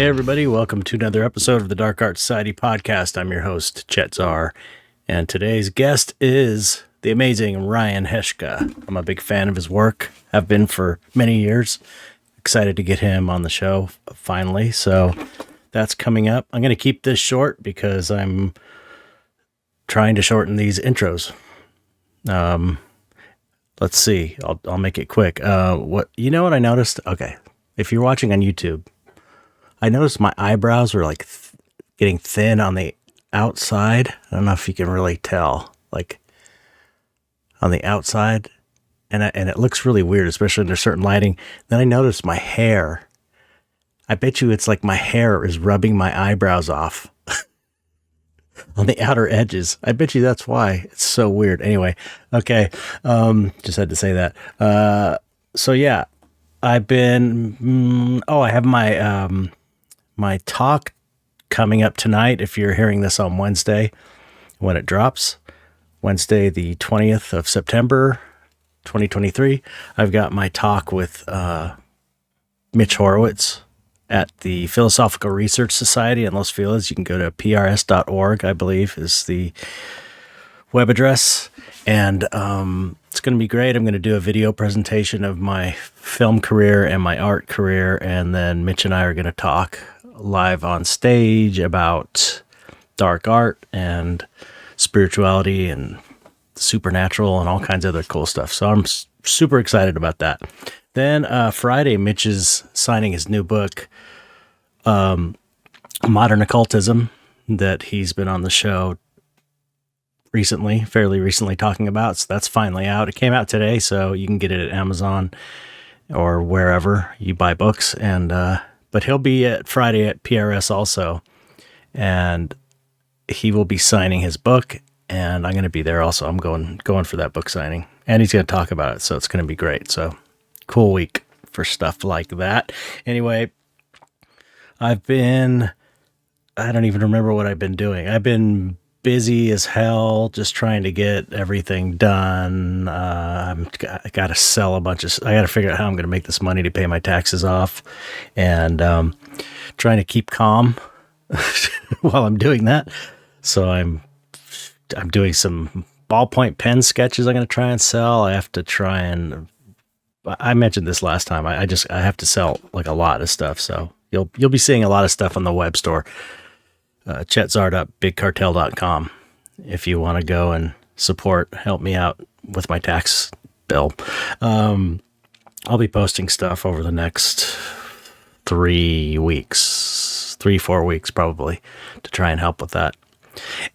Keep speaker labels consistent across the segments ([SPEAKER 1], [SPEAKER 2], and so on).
[SPEAKER 1] Hey everybody, welcome to another episode of the Dark Art Society podcast. I'm your host, Chet, and today's guest is the amazing Ryan Heshka. I'm a big fan of his work, have been for many years. Excited to get him on the show finally, so that's coming up. I'm going to keep this short because I'm trying to shorten these intros. Let's see, I'll make it quick. What I noticed? Okay, if you're watching on YouTube, I noticed my eyebrows are like getting thin on the outside. I don't know if you can really tell, like on the outside, and it looks really weird, especially under certain lighting. Then I noticed my hair. I bet you it's like my hair is rubbing my eyebrows off on the outer edges. I bet you that's why it's so weird. Anyway, okay, just had to say that. So yeah, I've been. I have my talk coming up tonight. If you're hearing this on Wednesday, when it drops, Wednesday, the 20th of September, 2023, I've got my talk with Mitch Horowitz at the Philosophical Research Society in Los Feliz. You can go to prs.org, I believe, is the web address. And it's going to be great. I'm going to do a video presentation of my film career and my art career. And then Mitch and I are going to talk live on stage about dark art and spirituality and supernatural and all kinds of other cool stuff. So I'm super excited about that. Then Friday, Mitch is signing his new book, Modern Occultism, that he's been on the show fairly recently talking about. So that's finally out. It came out today, so you can get it at Amazon or wherever you buy books. And but he'll be at Friday at PRS also, and he will be signing his book, and I'm going to be there also. I'm going for that book signing, and he's going to talk about it, so it's going to be great. So cool week for stuff like that. Anyway, I don't even remember what I've been doing. I've been busy as hell, just trying to get everything done. I got to sell I got to figure out how I'm going to make this money to pay my taxes off, and trying to keep calm while I'm doing that. So I'm doing some ballpoint pen sketches I'm going to try and sell. I have to try and, I mentioned this last time. I have to sell like a lot of stuff. So you'll be seeing a lot of stuff on the web store. chetzar.bigcartel.com if you want to go and help me out with my tax bill. I'll be posting stuff over the next 4 weeks probably, to try and help with that.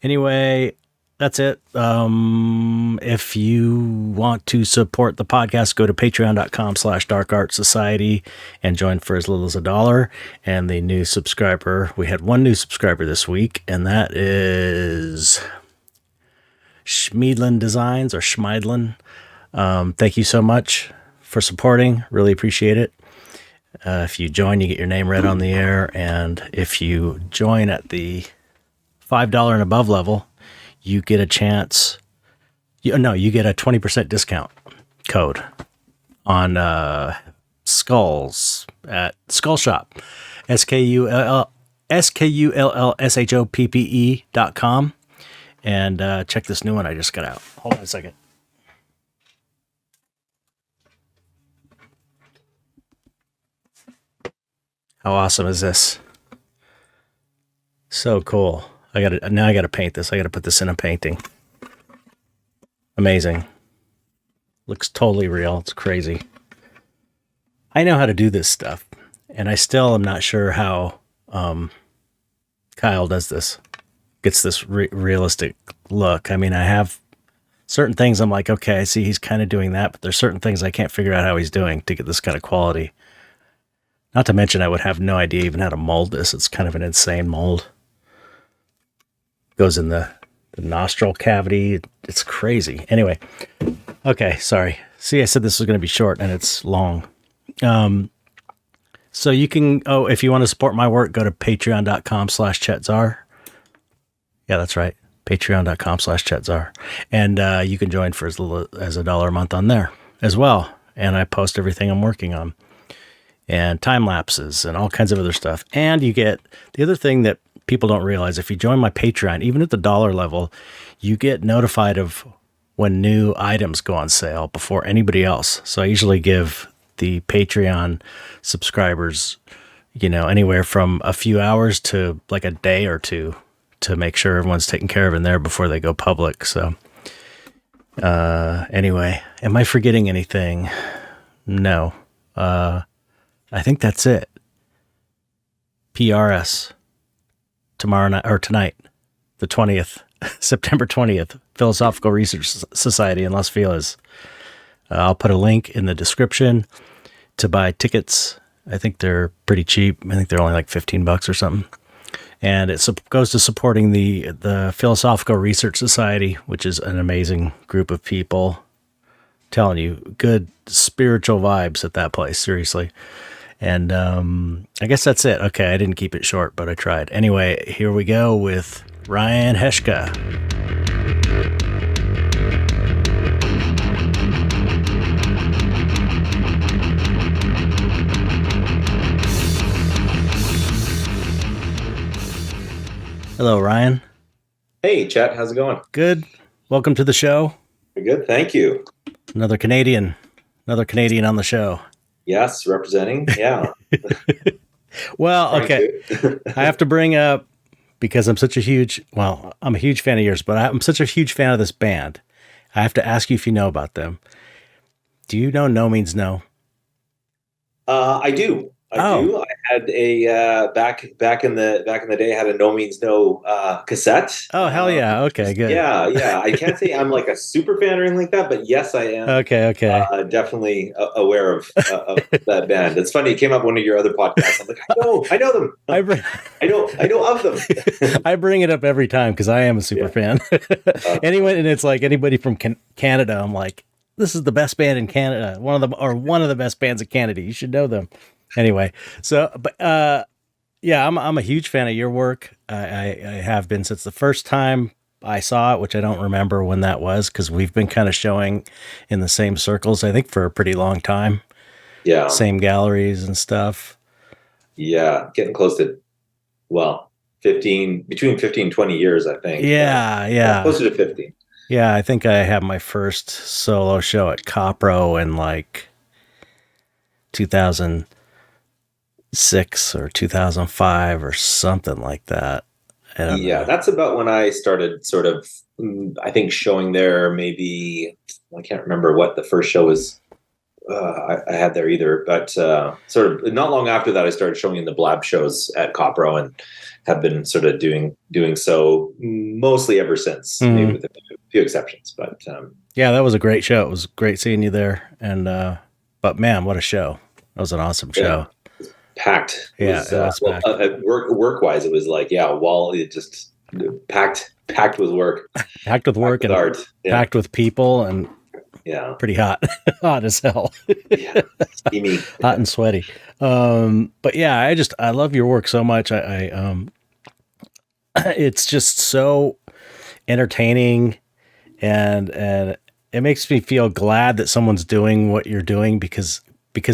[SPEAKER 1] Anyway, that's it. If you want to support the podcast, go to patreon.com/darkartsociety and join for as little as $1. And the new subscriber, we had one new subscriber this week, and that is Schmiedlin Designs, or Schmeidlin. Thank you so much for supporting. Really appreciate it. If you join, you get your name read on the air. And if you join at the $5 and above level, you get a chance. You get a 20% discount code on skulls at Skull Shop, SKULLSHOPPE.com, and check this new one I just got out. Hold on a second. How awesome is this? So cool. I gotta paint this. I gotta put this in a painting. Amazing. Looks totally real. It's crazy. I know how to do this stuff, and I still am not sure how Kyle does this. Gets this realistic look. I mean, I have certain things I'm like, okay, I see he's kind of doing that, but there's certain things I can't figure out how he's doing to get this kind of quality. Not to mention, I would have no idea even how to mold this. It's kind of an insane mold. Goes in the nostril cavity. It's crazy. Anyway, okay, sorry. See, I said this was going to be short, and it's long. So you can, if you want to support my work, go to patreon.com/chetzar. Yeah, that's right. Patreon.com/chetzar. And you can join for as little as $1 a month on there as well. And I post everything I'm working on. and time lapses and all kinds of other stuff. And you get the other thing that people don't realize, if you join my Patreon, even at the dollar level, you get notified of when new items go on sale before anybody else. So I usually give the Patreon subscribers, anywhere from a few hours to like a day or two to make sure everyone's taken care of in there before they go public. So anyway, am I forgetting anything? No. I think that's it. PRS tomorrow night or tonight, the 20th, September 20th, Philosophical Research Society in Los Feliz. I'll put a link in the description to buy tickets. I think they're pretty cheap. I think they're only like $15 or something. And it goes to supporting the Philosophical Research Society, which is an amazing group of people. Telling you, good spiritual vibes at that place, seriously. And I guess that's it. Okay, I didn't keep it short, but I tried. Anyway, here we go with Ryan Heshka. Hello, Ryan.
[SPEAKER 2] Hey, Chet. How's it going?
[SPEAKER 1] Good. Welcome to the show.
[SPEAKER 2] Good. Thank you.
[SPEAKER 1] Another Canadian on the show.
[SPEAKER 2] Yes, representing. Yeah.
[SPEAKER 1] Well, okay. I have to bring up, because I'm a huge fan of yours, but I'm such a huge fan of this band. I have to ask you if you know about them. Do you know No Means No?
[SPEAKER 2] I do. I do. I had a back in the day. I had a No Means No cassette.
[SPEAKER 1] Oh hell yeah! Okay, good.
[SPEAKER 2] Yeah. I can't say I'm like a super fan or anything like that, but yes, I am.
[SPEAKER 1] Okay.
[SPEAKER 2] Definitely aware of that band. It's funny. It came up one of your other podcasts. I'm like, I know them. I know of them.
[SPEAKER 1] I bring it up every time because I am a super fan. Anyway, and it's like anybody from Canada. I'm like, this is the best band in Canada. One of the best bands in Canada. You should know them. Anyway, so, but, yeah, I'm a huge fan of your work. I have been since the first time I saw it, which I don't remember when that was, because we've been kind of showing in the same circles, I think, for a pretty long time.
[SPEAKER 2] Yeah.
[SPEAKER 1] Same galleries and stuff.
[SPEAKER 2] Yeah. Getting close to, between 15 and 20 years, I think.
[SPEAKER 1] Yeah.
[SPEAKER 2] Closer to 15.
[SPEAKER 1] Yeah. I think I had my first solo show at Copro in like 2006 or 2005 or something like that.
[SPEAKER 2] Yeah, that's about when I started sort of, I think, showing there. Maybe, I can't remember what the first show was I had there either, but sort of not long after that, I started showing in the Blab shows at Copro and have been sort of doing so mostly ever since, maybe with a few exceptions. But
[SPEAKER 1] yeah, that was a great show. It was great seeing you there. And but man, what a show. That was an awesome show.
[SPEAKER 2] Packed.
[SPEAKER 1] It was packed.
[SPEAKER 2] Work-wise, it was like, it just packed with work.
[SPEAKER 1] Packed with work and
[SPEAKER 2] art. Yeah.
[SPEAKER 1] Packed with people and pretty hot. Hot as hell.
[SPEAKER 2] Yeah. Steamy.
[SPEAKER 1] Hot and sweaty. But yeah, I love your work so much. I it's just so entertaining and it makes me feel glad that someone's doing what you're doing because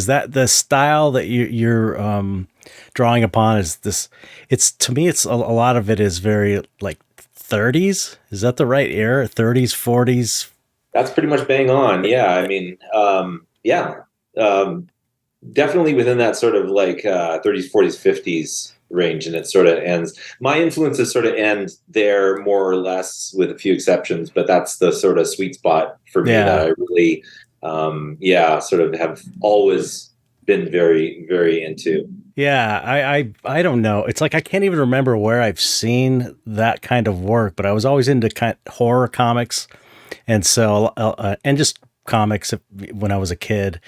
[SPEAKER 1] that the style that you're drawing upon is this. It's to me, it's a lot of it is very like 30s. Is that the right era? 30s, 40s.
[SPEAKER 2] That's pretty much bang on. Yeah, I mean, definitely within that sort of like 30s, 40s, 50s range, and it sort of ends. My influences sort of end there more or less, with a few exceptions, but that's the sort of sweet spot for me that I really. Sort of have always been very, very into.
[SPEAKER 1] Yeah, I don't know. It's like I can't even remember where I've seen that kind of work, but I was always into horror comics, and so and just comics when I was a kid.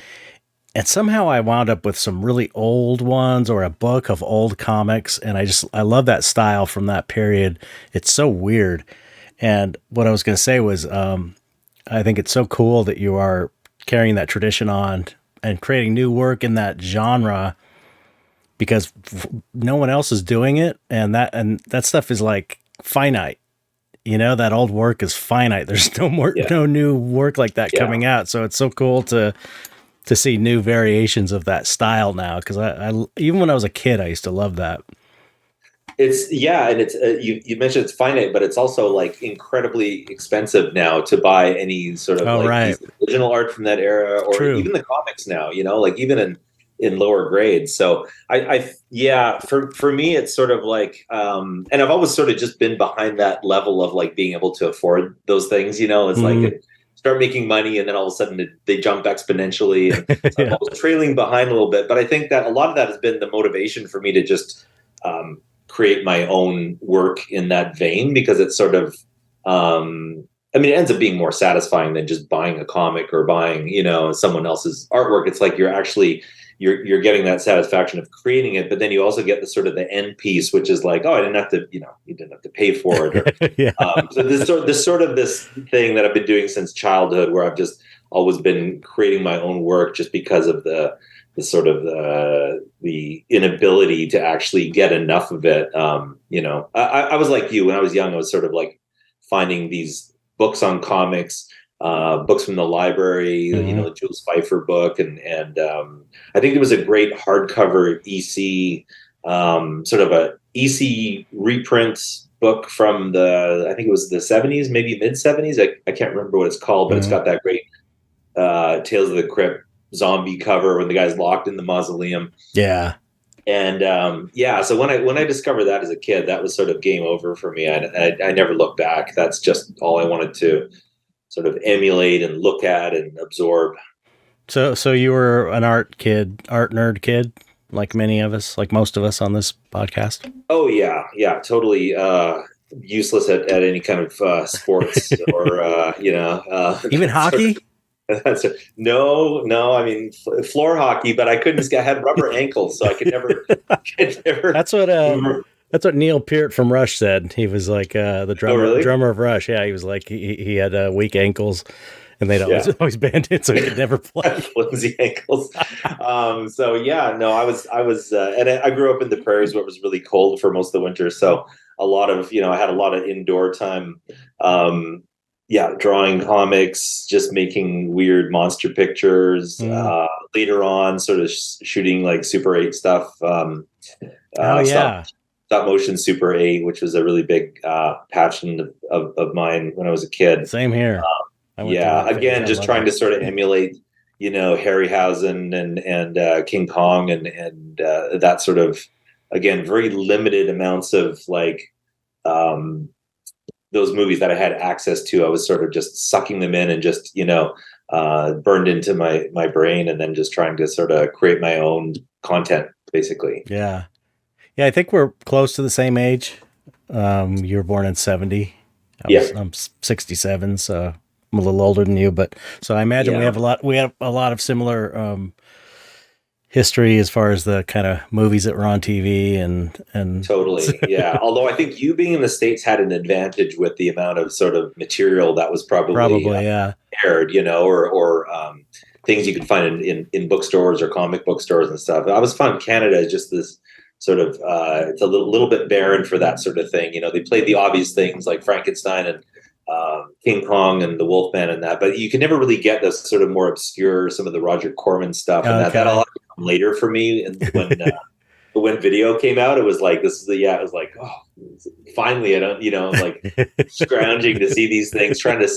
[SPEAKER 1] And somehow I wound up with some really old ones or a book of old comics, and I love that style from that period. It's so weird. And what I was going to say was, I think it's so cool that you are carrying that tradition on and creating new work in that genre, because no one else is doing it. And that stuff is like finite, that old work is finite. There's no new work like that coming out. So it's so cool to to see new variations of that style now. Cause I even when I was a kid, I used to love that.
[SPEAKER 2] It's and it's you mentioned it's finite, but it's also like incredibly expensive now to buy any sort of
[SPEAKER 1] Oh,
[SPEAKER 2] like
[SPEAKER 1] right.
[SPEAKER 2] piece of original art from that era, or
[SPEAKER 1] True.
[SPEAKER 2] even the comics now. Like even in lower grades. So for me, it's sort of like, and I've always sort of just been behind that level of like being able to afford those things. It's like
[SPEAKER 1] Mhm.
[SPEAKER 2] start making money, and then all of a sudden they jump exponentially, and so I'm
[SPEAKER 1] Yeah.
[SPEAKER 2] always trailing behind a little bit. But I think that a lot of that has been the motivation for me to just um, create my own work in that vein, because it's sort of I mean, it ends up being more satisfying than just buying a comic or buying, someone else's artwork. It's like you're getting that satisfaction of creating it, but then you also get the sort of the end piece, which is like, oh, I didn't have to, you didn't have to pay for it. Or
[SPEAKER 1] Yeah.
[SPEAKER 2] so this thing that I've been doing since childhood, where I've just always been creating my own work, just because of the sort of the inability to actually get enough of it. I was like you when I was young. I was sort of like finding these books on comics, books from the library,
[SPEAKER 1] Mhm.
[SPEAKER 2] the Jules Pfeiffer book, and I think there was a great hardcover EC, sort of a EC reprint book from I think it was the 70s, maybe mid 70s. I can't remember what it's called, but it's
[SPEAKER 1] Mhm.
[SPEAKER 2] got that great Tales of the Crypt zombie cover when the guy's locked in the mausoleum.
[SPEAKER 1] Yeah.
[SPEAKER 2] And so when I discovered that as a kid, that was sort of game over for me. I never looked back. That's just all I wanted to sort of emulate and look at and absorb.
[SPEAKER 1] So you were an art nerd kid, like many of us, like most of us on this podcast.
[SPEAKER 2] Oh yeah, totally useless at any kind of sports, or
[SPEAKER 1] Even
[SPEAKER 2] sort of.
[SPEAKER 1] hockey?
[SPEAKER 2] No. I mean, floor hockey, but I couldn't. I had rubber ankles, so I could never, could never.
[SPEAKER 1] That's what that's what Neil Peart from Rush said. He was like the
[SPEAKER 2] Oh, really?
[SPEAKER 1] drummer of Rush. Yeah, he was like he had weak ankles, and they'd
[SPEAKER 2] Yeah.
[SPEAKER 1] always banned it, so he could never play.
[SPEAKER 2] Flimsy ankles. So yeah, no, I was, and I grew up in the prairies where it was really cold for most of the winter. So a lot of, I had a lot of indoor time. Um, drawing comics, just making weird monster pictures.
[SPEAKER 1] Mm.
[SPEAKER 2] Later on, sort of shooting like Super 8 stuff.
[SPEAKER 1] Oh
[SPEAKER 2] Stop
[SPEAKER 1] yeah,
[SPEAKER 2] motion Super 8, which was a really big passion of mine when I was a kid.
[SPEAKER 1] same here. I went through
[SPEAKER 2] Yeah,
[SPEAKER 1] that phase.
[SPEAKER 2] again,
[SPEAKER 1] I
[SPEAKER 2] just
[SPEAKER 1] loved
[SPEAKER 2] trying
[SPEAKER 1] it.
[SPEAKER 2] to sort of emulate, Harryhausen and King Kong, and that sort of, again, very limited amounts of like um, those movies that I had access to. I was sort of just sucking them in, and just burned into my brain, and then just trying to sort of create my own content, basically.
[SPEAKER 1] Yeah, yeah. I think we're close to the same age. You were born in '70.
[SPEAKER 2] Yeah,
[SPEAKER 1] I'm 67, so I'm a little older than you. But so I imagine we
[SPEAKER 2] yeah.
[SPEAKER 1] have a lot. We have a lot of similar history as far as the kind of movies that were on TV and
[SPEAKER 2] Totally. Yeah. Although I think you being in the States had an advantage with the amount of sort of material that was probably
[SPEAKER 1] probably yeah.
[SPEAKER 2] aired, or things you could find in bookstores or comic book stores and stuff. I always found Canada as just this sort of, it's a little bit barren for that sort of thing. They played the obvious things like Frankenstein and King Kong and the Wolfman and that, but you can never really get this sort of more obscure, some of the Roger Corman stuff, and that all
[SPEAKER 1] Okay.
[SPEAKER 2] had to come later for me. And when video came out, it was like, it was like, oh, finally, I don't, like scrounging to see these things, trying to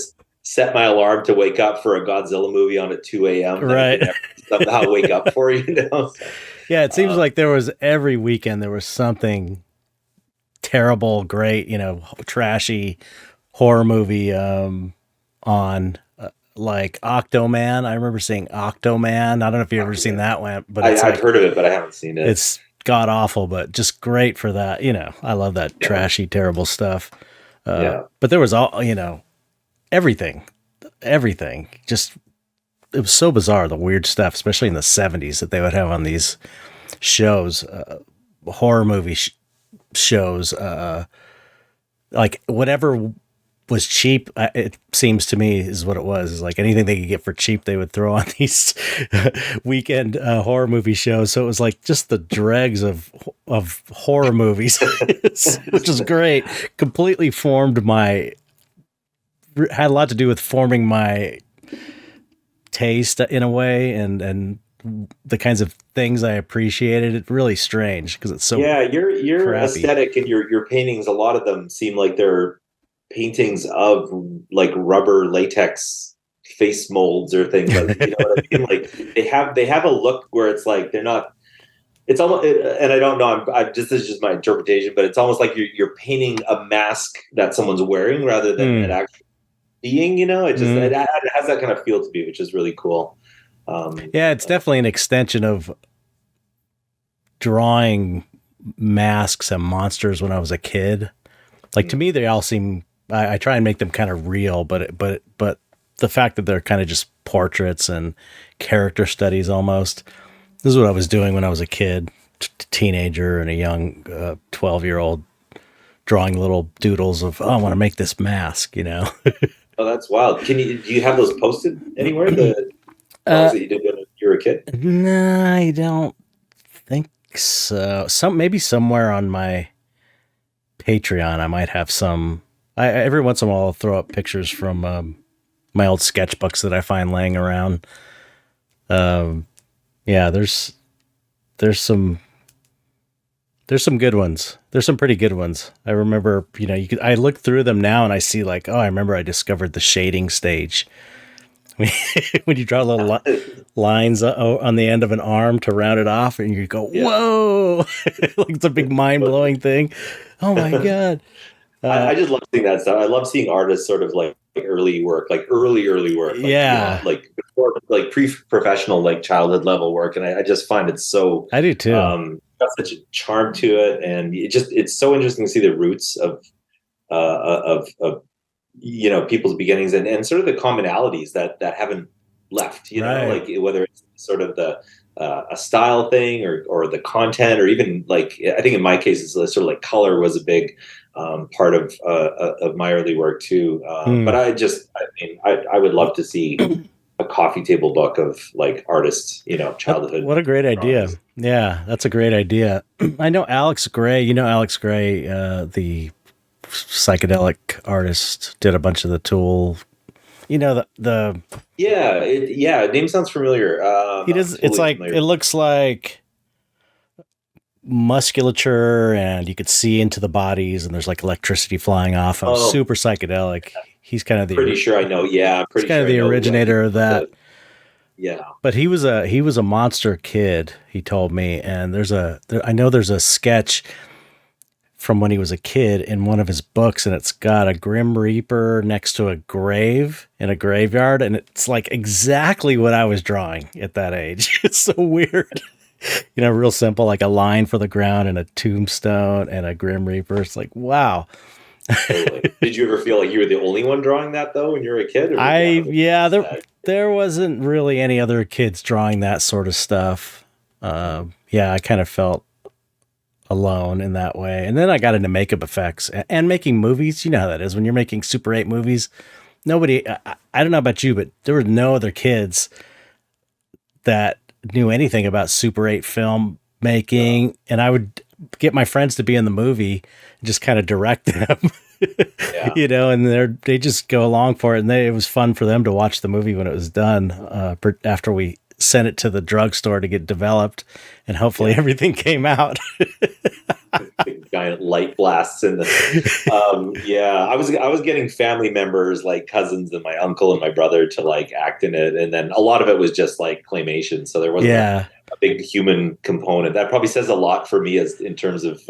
[SPEAKER 2] set my alarm to wake up for a Godzilla movie on at 2 a.m. that I
[SPEAKER 1] Right.
[SPEAKER 2] could never somehow wake up for, So,
[SPEAKER 1] Yeah, it seems like there was every weekend there was something terrible, great, trashy horror movie on like Octoman. I remember seeing Octoman. I don't know if you ever seen that one, but it's
[SPEAKER 2] I've
[SPEAKER 1] like
[SPEAKER 2] heard of it, but I haven't seen it.
[SPEAKER 1] it's god awful, but just great for that. I love that
[SPEAKER 2] Yeah.
[SPEAKER 1] trashy, terrible stuff.
[SPEAKER 2] Yeah.
[SPEAKER 1] But there was all, everything. Just it was so bizarre, the weird stuff, especially in the '70s that they would have on these shows, horror movie shows, like whatever was cheap. It seems to me is what it was. Is like anything they could get for cheap, they would throw on these weekend horror movie shows. So it was like just the dregs of horror movies, which is great. Completely formed had a lot to do with forming my taste in a way, and the kinds of things I appreciated. It's really strange because it's so
[SPEAKER 2] Yeah, your
[SPEAKER 1] crappy.
[SPEAKER 2] aesthetic and your paintings, a lot of them seem like they're paintings of like rubber latex face molds or things like, you know what I mean? Like they have a look where it's like they're not. It's almost, and I don't know. I'm just this is just my interpretation, but it's almost like you're painting a mask that someone's wearing rather than an
[SPEAKER 1] Mm,
[SPEAKER 2] actual being. You know,
[SPEAKER 1] mm.
[SPEAKER 2] it has that kind of feel to me, which is really cool.
[SPEAKER 1] Yeah, it's definitely an extension of drawing masks and monsters when I was a kid. Like to me, they all seem. I try and make them kind of real, but the fact that they're kind of just portraits and character studies almost. This is what I was doing when I was a kid, teenager, and a young 12-year-old drawing little doodles of, oh, I want to make this mask, you know.
[SPEAKER 2] Oh, that's wild. Do you have those posted anywhere? The drawings
[SPEAKER 1] uh,
[SPEAKER 2] that you did when you were a kid?
[SPEAKER 1] no, I don't think so. Maybe somewhere on my Patreon, I might have some. Every once in a while, I'll throw up pictures from my old sketchbooks that I find laying around. Um, yeah, there's some good ones. There's some pretty good ones. I remember, I look through them now and I see like, oh, I remember I discovered the shading stage. When you draw little lines on the end of an arm to round it off, and you go,
[SPEAKER 2] Yeah.
[SPEAKER 1] whoa, like it's a big mind blowing thing. Oh my God.
[SPEAKER 2] I just love seeing that stuff. I love seeing artists sort of like early work, like early work, like beyond,
[SPEAKER 1] Yeah,
[SPEAKER 2] like before, like pre-professional, like childhood level work. And I just find it so,
[SPEAKER 1] I do too.
[SPEAKER 2] got such a charm to it. And it's so interesting to see the roots of people's beginnings and sort of the commonalities that haven't left,
[SPEAKER 1] Right.
[SPEAKER 2] like whether it's sort of the a style thing or the content, or even like I think in my case it's sort of like color was a big part of my early work too.
[SPEAKER 1] Hmm.
[SPEAKER 2] But I would love to see a coffee table book of like artists, childhood
[SPEAKER 1] What a great idea.
[SPEAKER 2] drawings.
[SPEAKER 1] Yeah, that's a great idea. I know Alex Gray, Alex Gray, the psychedelic artist, did a bunch of the Tool. The
[SPEAKER 2] Yeah, name sounds familiar.
[SPEAKER 1] he
[SPEAKER 2] Not
[SPEAKER 1] does. It's
[SPEAKER 2] totally
[SPEAKER 1] like it
[SPEAKER 2] familiar.
[SPEAKER 1] looks like musculature, and you could see into the bodies, and there's like electricity flying off. I'm
[SPEAKER 2] Oh,
[SPEAKER 1] super psychedelic. He's kind of
[SPEAKER 2] pretty sure I know. Yeah, I'm
[SPEAKER 1] he's
[SPEAKER 2] pretty
[SPEAKER 1] kind of
[SPEAKER 2] sure I
[SPEAKER 1] the
[SPEAKER 2] know who I think
[SPEAKER 1] originator of that.
[SPEAKER 2] yeah.
[SPEAKER 1] But he was a monster kid. He told me, and I know there's a sketch from when he was a kid in one of his books, and it's got a Grim Reaper next to a grave in a graveyard, and it's like exactly what I was drawing at that age. It's so weird. Real simple, like a line for the ground and a tombstone and a Grim Reaper. It's like, wow.
[SPEAKER 2] Totally. Did you ever feel like you were the only one drawing that though when you were a kid, or did you have other
[SPEAKER 1] Yeah,
[SPEAKER 2] kids
[SPEAKER 1] there,
[SPEAKER 2] that?
[SPEAKER 1] there wasn't really any other kids drawing that sort of stuff. Yeah, I kind of felt alone in that way. And then I got into makeup effects and making movies. You know how that is when you're making Super 8 movies. Nobody, I don't know about you, but there were no other kids that knew anything about Super 8 film
[SPEAKER 2] Uh,
[SPEAKER 1] making. And I would get my friends to be in the movie and just kind of direct them,
[SPEAKER 2] yeah,
[SPEAKER 1] and they just go along for it. And it was fun for them to watch the movie when it was done, after we sent it to the drugstore to get developed, and hopefully
[SPEAKER 2] yeah.
[SPEAKER 1] everything came out.
[SPEAKER 2] Big giant light blasts in the. Yeah, I was getting family members like cousins and my uncle and my brother to like act in it, and then a lot of it was just like claymation, so there wasn't
[SPEAKER 1] Yeah.
[SPEAKER 2] a big human component. That probably says a lot for me as in terms of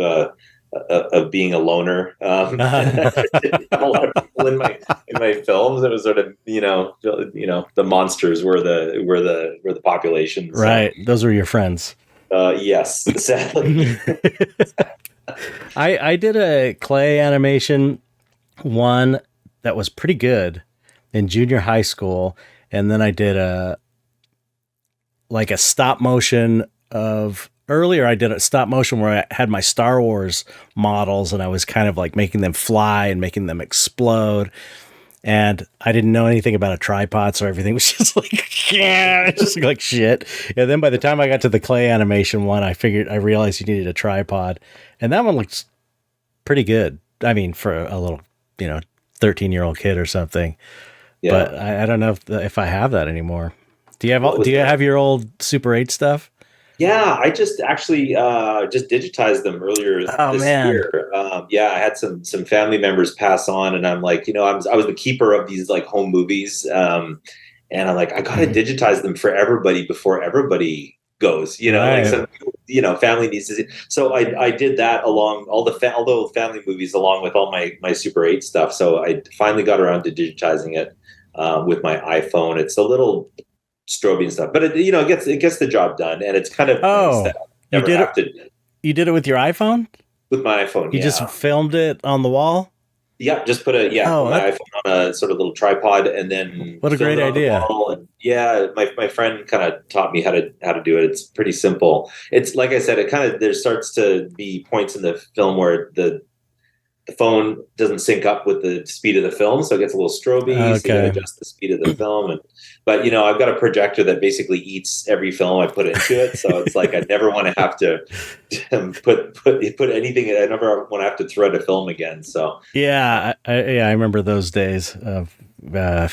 [SPEAKER 2] being a loner. Didn't have a lot of people in my films. It was sort of the monsters were the population. So
[SPEAKER 1] Right. Those were your friends.
[SPEAKER 2] yes, sadly.
[SPEAKER 1] I did a clay animation one that was pretty good in junior high school, and then I did a stop motion of earlier. I did a stop motion where I had my Star Wars models, and I was kind of like making them fly and making them explode. And I didn't know anything about a tripod, so everything was just like, yeah, it just looked like shit. And then by the time I got to the clay animation one, I realized you needed a tripod, and that one looks pretty good. I mean, for a little, 13-year-old kid or something.
[SPEAKER 2] Yeah.
[SPEAKER 1] But I don't know if I have that anymore. Do you have your old Super 8 stuff?
[SPEAKER 2] Yeah, I just actually just digitized them earlier
[SPEAKER 1] Oh
[SPEAKER 2] this
[SPEAKER 1] man.
[SPEAKER 2] year. Yeah, I had some family members pass on, and I'm like, I was the keeper of these like home movies, and I'm like, I gotta
[SPEAKER 1] Mhm.
[SPEAKER 2] digitize them for everybody before everybody goes. Like
[SPEAKER 1] Right.
[SPEAKER 2] some family needs to see. So I did that along all the family movies along with all my Super 8 stuff. So I finally got around to digitizing it with my iPhone. It's a little strobe and stuff, but it gets the job done, and it's kind of nice that
[SPEAKER 1] Oh,
[SPEAKER 2] I
[SPEAKER 1] you
[SPEAKER 2] never
[SPEAKER 1] did it.
[SPEAKER 2] have to
[SPEAKER 1] You did it with your iPhone?
[SPEAKER 2] with my iPhone.
[SPEAKER 1] You just
[SPEAKER 2] Yeah,
[SPEAKER 1] filmed it on the wall?
[SPEAKER 2] yeah, just put
[SPEAKER 1] Oh,
[SPEAKER 2] my iPhone on a sort of little tripod and then
[SPEAKER 1] what a
[SPEAKER 2] film
[SPEAKER 1] great
[SPEAKER 2] it on the
[SPEAKER 1] idea.
[SPEAKER 2] wall. And yeah, my friend kind of taught me how to do it. It's pretty simple. It's like I said, it kind of there starts to be points in the film where the phone doesn't sync up with the speed of the film, so it gets a little stroby. So you got to
[SPEAKER 1] Okay.
[SPEAKER 2] adjust the speed of the film. But I've got a projector that basically eats every film I put into it. So it's like I never want to have to put anything. I never want to have to thread a film again. So
[SPEAKER 1] Yeah, I remember those days of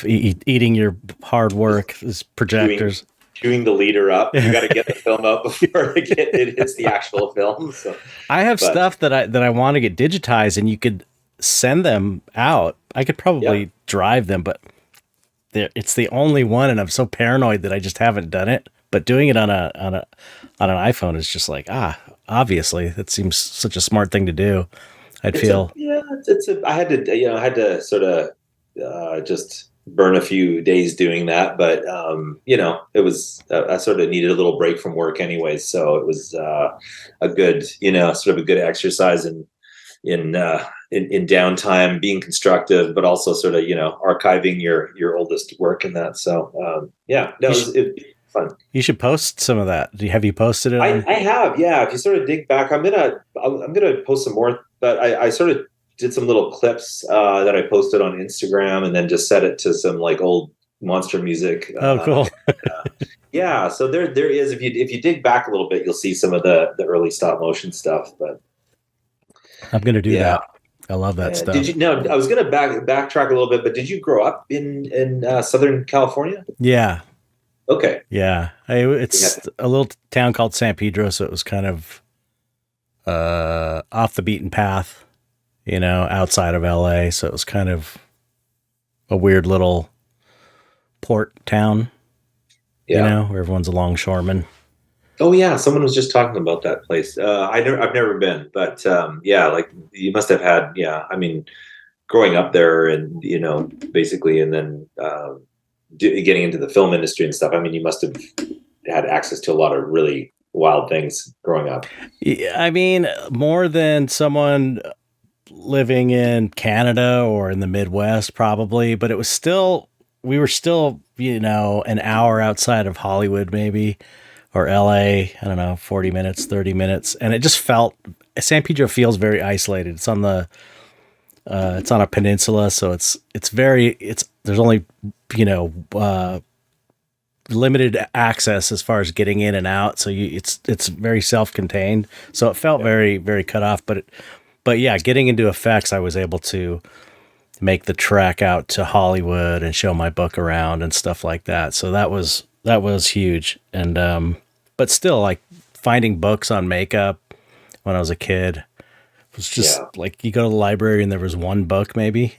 [SPEAKER 1] eating your hard work as
[SPEAKER 2] chewing
[SPEAKER 1] projectors.
[SPEAKER 2] chewing the leader up. You got to get the film out before it hits the actual film. So,
[SPEAKER 1] I have
[SPEAKER 2] but
[SPEAKER 1] stuff that I want to get digitized, and you could send them out. I could
[SPEAKER 2] yeah,
[SPEAKER 1] probably drive them, but it's the only one, and I'm so paranoid that I just haven't done it. But doing it on an iPhone is just like obviously that seems such a smart thing to do. I'd
[SPEAKER 2] It's a
[SPEAKER 1] feel
[SPEAKER 2] yeah, it's a. I had to sort of just burn a few days doing that, but it was I sort of needed a little break from work anyways, so it was a good sort of a good exercise in downtime, being constructive, but also sort of archiving your oldest work in that. So yeah, no,
[SPEAKER 1] you should
[SPEAKER 2] it was fun.
[SPEAKER 1] you should post some of that. Have you posted it
[SPEAKER 2] I,
[SPEAKER 1] on?
[SPEAKER 2] I have, yeah. If you sort of dig back, I'm gonna post some more, but I sort of did some little clips that I posted on Instagram, and then just set it to some like old monster music.
[SPEAKER 1] Oh, cool.
[SPEAKER 2] Yeah, so there is if you dig back a little bit, you'll see some of the early stop motion stuff. But
[SPEAKER 1] I'm gonna do
[SPEAKER 2] yeah,
[SPEAKER 1] that. I love that
[SPEAKER 2] did
[SPEAKER 1] stuff.
[SPEAKER 2] you? No, I was gonna backtrack a little bit, but did you grow up in Southern California?
[SPEAKER 1] Yeah,
[SPEAKER 2] Okay,
[SPEAKER 1] yeah.
[SPEAKER 2] yeah,
[SPEAKER 1] It's a little town called San Pedro, so it was kind of off the beaten path, outside of LA. So it was kind of a weird little port town,
[SPEAKER 2] yeah.
[SPEAKER 1] where everyone's a longshoreman.
[SPEAKER 2] Oh yeah, someone was just talking about that place. I've never been, but yeah, like you must have had. Yeah, I mean, growing up there, and basically, and then getting into the film industry and stuff. I mean, you must have had access to a lot of really wild things growing up.
[SPEAKER 1] Yeah, I mean, more than someone living in Canada or in the Midwest, probably, but we were still, an hour outside of Hollywood, maybe, or LA, I don't know, 40 minutes, 30 minutes. And it just San Pedro feels very isolated. It's on a peninsula. So there's only, you know, limited access as far as getting in and out. So it's very self-contained. So it felt
[SPEAKER 2] Yeah,
[SPEAKER 1] very, very cut off, but yeah, getting into effects, I was able to make the trek out to Hollywood and show my book around and stuff like that. So that was huge. And but still, like finding books on makeup when I was a kid was just
[SPEAKER 2] yeah,
[SPEAKER 1] like you go to the library and there was one book maybe,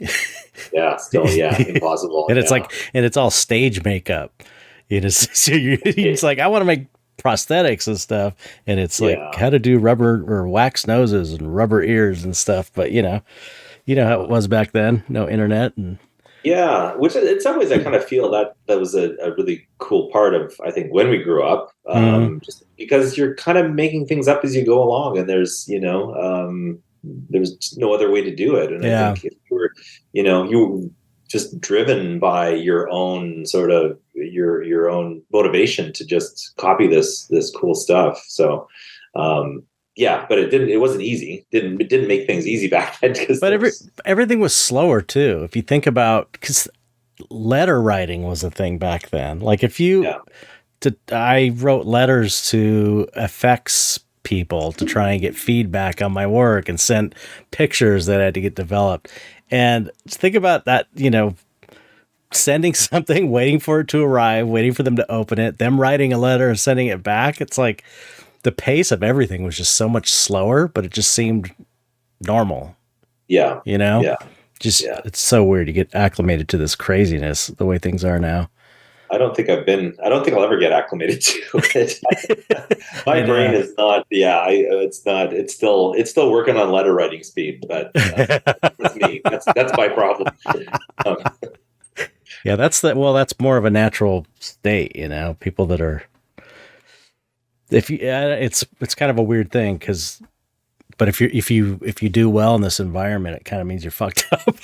[SPEAKER 2] yeah. Still, yeah, impossible.
[SPEAKER 1] and
[SPEAKER 2] Yeah,
[SPEAKER 1] it's all stage makeup. So it's like I want to make prosthetics and stuff, and it's like
[SPEAKER 2] yeah.
[SPEAKER 1] how to do rubber or wax noses and rubber ears and stuff. But you know how it was back then. No internet and
[SPEAKER 2] Yeah, which in some ways I kind of feel that was a really cool part of I think when we grew up,
[SPEAKER 1] Mhm.
[SPEAKER 2] just because you're kind of making things up as you go along, and there's no other way to do it. And I
[SPEAKER 1] Yeah.
[SPEAKER 2] think if you were just driven by your own sort of your own motivation to just copy this cool stuff. So yeah, but it wasn't easy. It didn't make things easy back then because
[SPEAKER 1] But
[SPEAKER 2] there was
[SPEAKER 1] everything was slower too. If you think about, because letter writing was a thing back then. Like
[SPEAKER 2] yeah.
[SPEAKER 1] I wrote letters to effects people to try and get feedback on my work and sent pictures that had to get developed. And think about that, sending something, waiting for it to arrive, waiting for them to open it, them writing a letter and sending it back. It's like the pace of everything was just so much slower, but it just seemed normal.
[SPEAKER 2] Yeah.
[SPEAKER 1] You know?
[SPEAKER 2] Yeah.
[SPEAKER 1] Just,
[SPEAKER 2] Yeah.
[SPEAKER 1] it's so weird to get acclimated to this craziness, the way things are now.
[SPEAKER 2] I don't think I'll ever get acclimated to it. My brain is not, it's still working on letter writing speed, but that's me. That's my problem. Um,
[SPEAKER 1] Yeah, that's more of a natural state, you know, people that are, it's kind of a weird thing but if you do well in this environment, it kind of means you're fucked up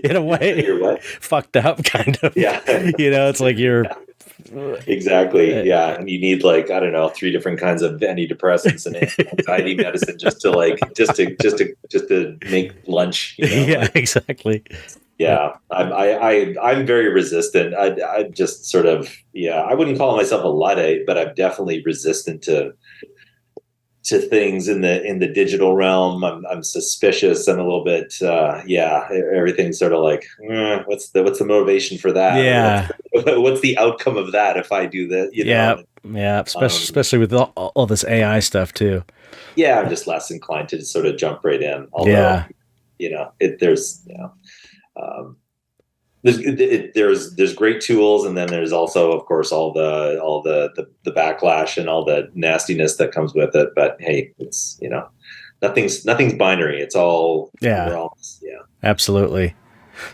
[SPEAKER 1] in a way.
[SPEAKER 2] You're what?
[SPEAKER 1] Fucked up, kind of.
[SPEAKER 2] Yeah.
[SPEAKER 1] You know, it's like you're
[SPEAKER 2] exactly. Yeah, and you need, like, I don't know, 3 different kinds of antidepressants and anxiety medicine just to make lunch. You know?
[SPEAKER 1] Yeah, exactly.
[SPEAKER 2] Yeah, I'm very resistant. I just sort of, I wouldn't call myself a Luddite, but I'm definitely resistant to things in the digital realm. I'm suspicious and a little bit, everything's sort of like, what's the motivation for that?
[SPEAKER 1] Yeah.
[SPEAKER 2] What's the outcome of that if I do that? You know?
[SPEAKER 1] Yeah. Especially with all this AI stuff too.
[SPEAKER 2] Yeah, I'm just less inclined to just sort of jump right in. Although, there's great tools, and then there's also, of course, all the backlash and all the nastiness that comes with it. But hey, it's, nothing's binary. It's all
[SPEAKER 1] Absolutely.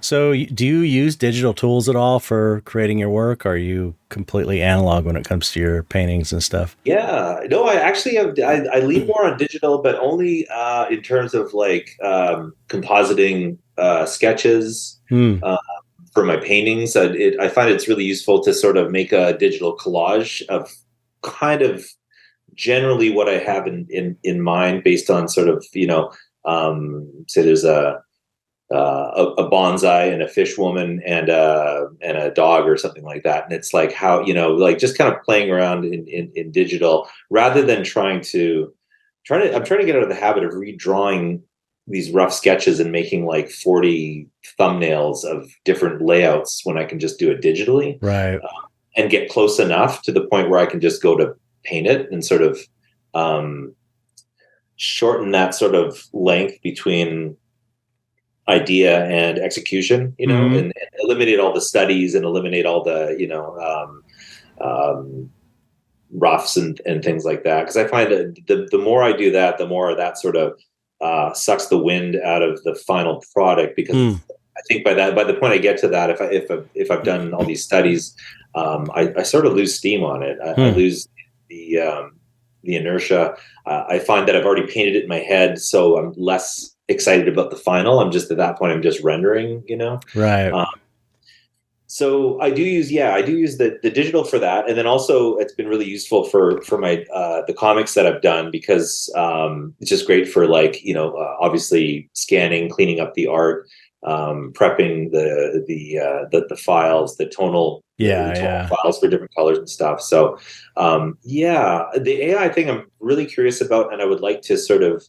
[SPEAKER 1] So do you use digital tools at all for creating your work? Or are you completely analog when it comes to your paintings and stuff?
[SPEAKER 2] Yeah, no, I actually I lean more on digital, but only in terms of like compositing sketches. For my paintings. I find it's really useful to sort of make a digital collage of kind of generally what I have in mind, based on sort of, say there's a bonsai and a fish woman and a dog or something like that. And it's like how, like just kind of playing around in digital, rather than I'm trying to get out of the habit of redrawing these rough sketches and making like 40 thumbnails of different layouts when I can just do it digitally.
[SPEAKER 1] Right.
[SPEAKER 2] And get close enough to the point where I can just go to paint it and sort of shorten that sort of length between idea and execution, and eliminate all the studies and eliminate all the, roughs and things like that. Because I find that the more I do that, the more that sort of sucks the wind out of the final product, because I think by the point I get to that, if I've done all these studies, I sort of lose steam on it. I lose the inertia. I find that I've already painted it in my head, so I'm less excited about the final. I'm just, at that point, I'm just rendering,
[SPEAKER 1] Right.
[SPEAKER 2] So I do use the digital for that. And then also it's been really useful for my, the comics that I've done, because it's just great for, like, obviously scanning, cleaning up the art, prepping the files, the tonal files for different colors and stuff. So, the AI thing I'm really curious about, and I would like to sort of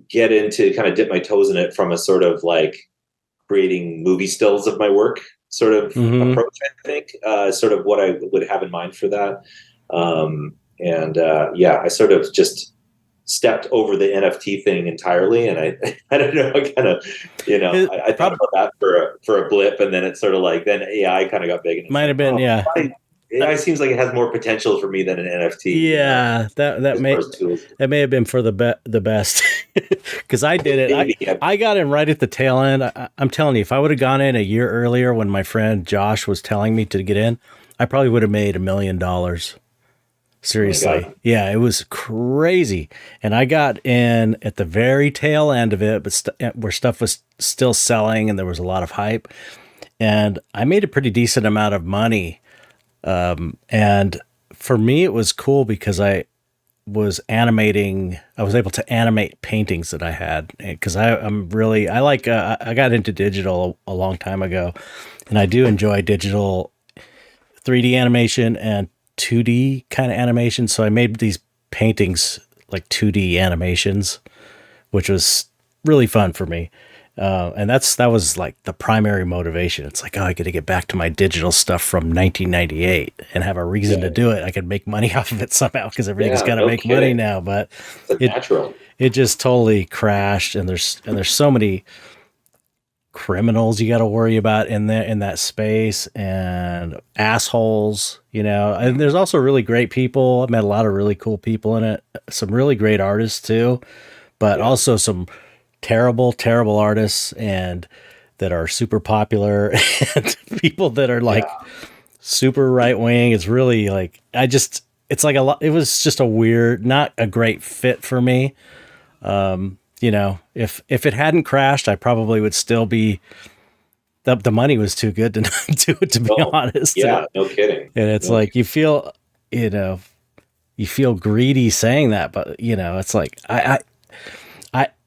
[SPEAKER 2] get into, kind of dip my toes in it from a sort of like creating movie stills of my work sort of approach, I think, sort of what I would have in mind for that. I sort of just stepped over the NFT thing entirely. And I don't know, I kind of, I thought about that for a blip, and then it's sort of like, then AI kind of got big. And
[SPEAKER 1] might have been,
[SPEAKER 2] AI seems like it has more potential for me than an NFT.
[SPEAKER 1] Yeah, that may have been for the best, because I did it. I got in right at the tail end. I'm telling you, if I would have gone in a year earlier when my friend Josh was telling me to get in, I probably would have made $1 million. Seriously. Yeah, it was crazy. And I got in at the very tail end of it, but where stuff was still selling and there was a lot of hype. And I made a pretty decent amount of money. And for me, it was cool because I was able to animate paintings that I had, because I got into digital a long time ago, and I do enjoy digital 3D animation and 2D kind of animation. So I made these paintings like 2D animations, which was really fun for me. And that was like the primary motivation. It's like, oh, I got to get back to my digital stuff from 1998 and have a reason to
[SPEAKER 2] Yeah.
[SPEAKER 1] do it. I can make money off of it somehow because everything's
[SPEAKER 2] Yeah.
[SPEAKER 1] got to
[SPEAKER 2] No
[SPEAKER 1] make money
[SPEAKER 2] kidding.
[SPEAKER 1] now. But
[SPEAKER 2] It's a
[SPEAKER 1] it
[SPEAKER 2] natural.
[SPEAKER 1] it just totally crashed, and there's so many criminals you got to worry about in there in that space, and assholes, you know. And there's also really great people. I met a lot of really cool people in it. Some really great artists too, but
[SPEAKER 2] Yeah.
[SPEAKER 1] also some terrible artists and that are super popular and people that are
[SPEAKER 2] Yeah.
[SPEAKER 1] like super right wing. It's really like it's like a lot. It was just a weird, not a great fit for me. You know, if it hadn't crashed, I probably would still be. The money was too good to not do it, to be
[SPEAKER 2] No.
[SPEAKER 1] honest. And
[SPEAKER 2] Yeah. No kidding.
[SPEAKER 1] it's
[SPEAKER 2] No.
[SPEAKER 1] like you know, you feel greedy saying that, but you know, it's like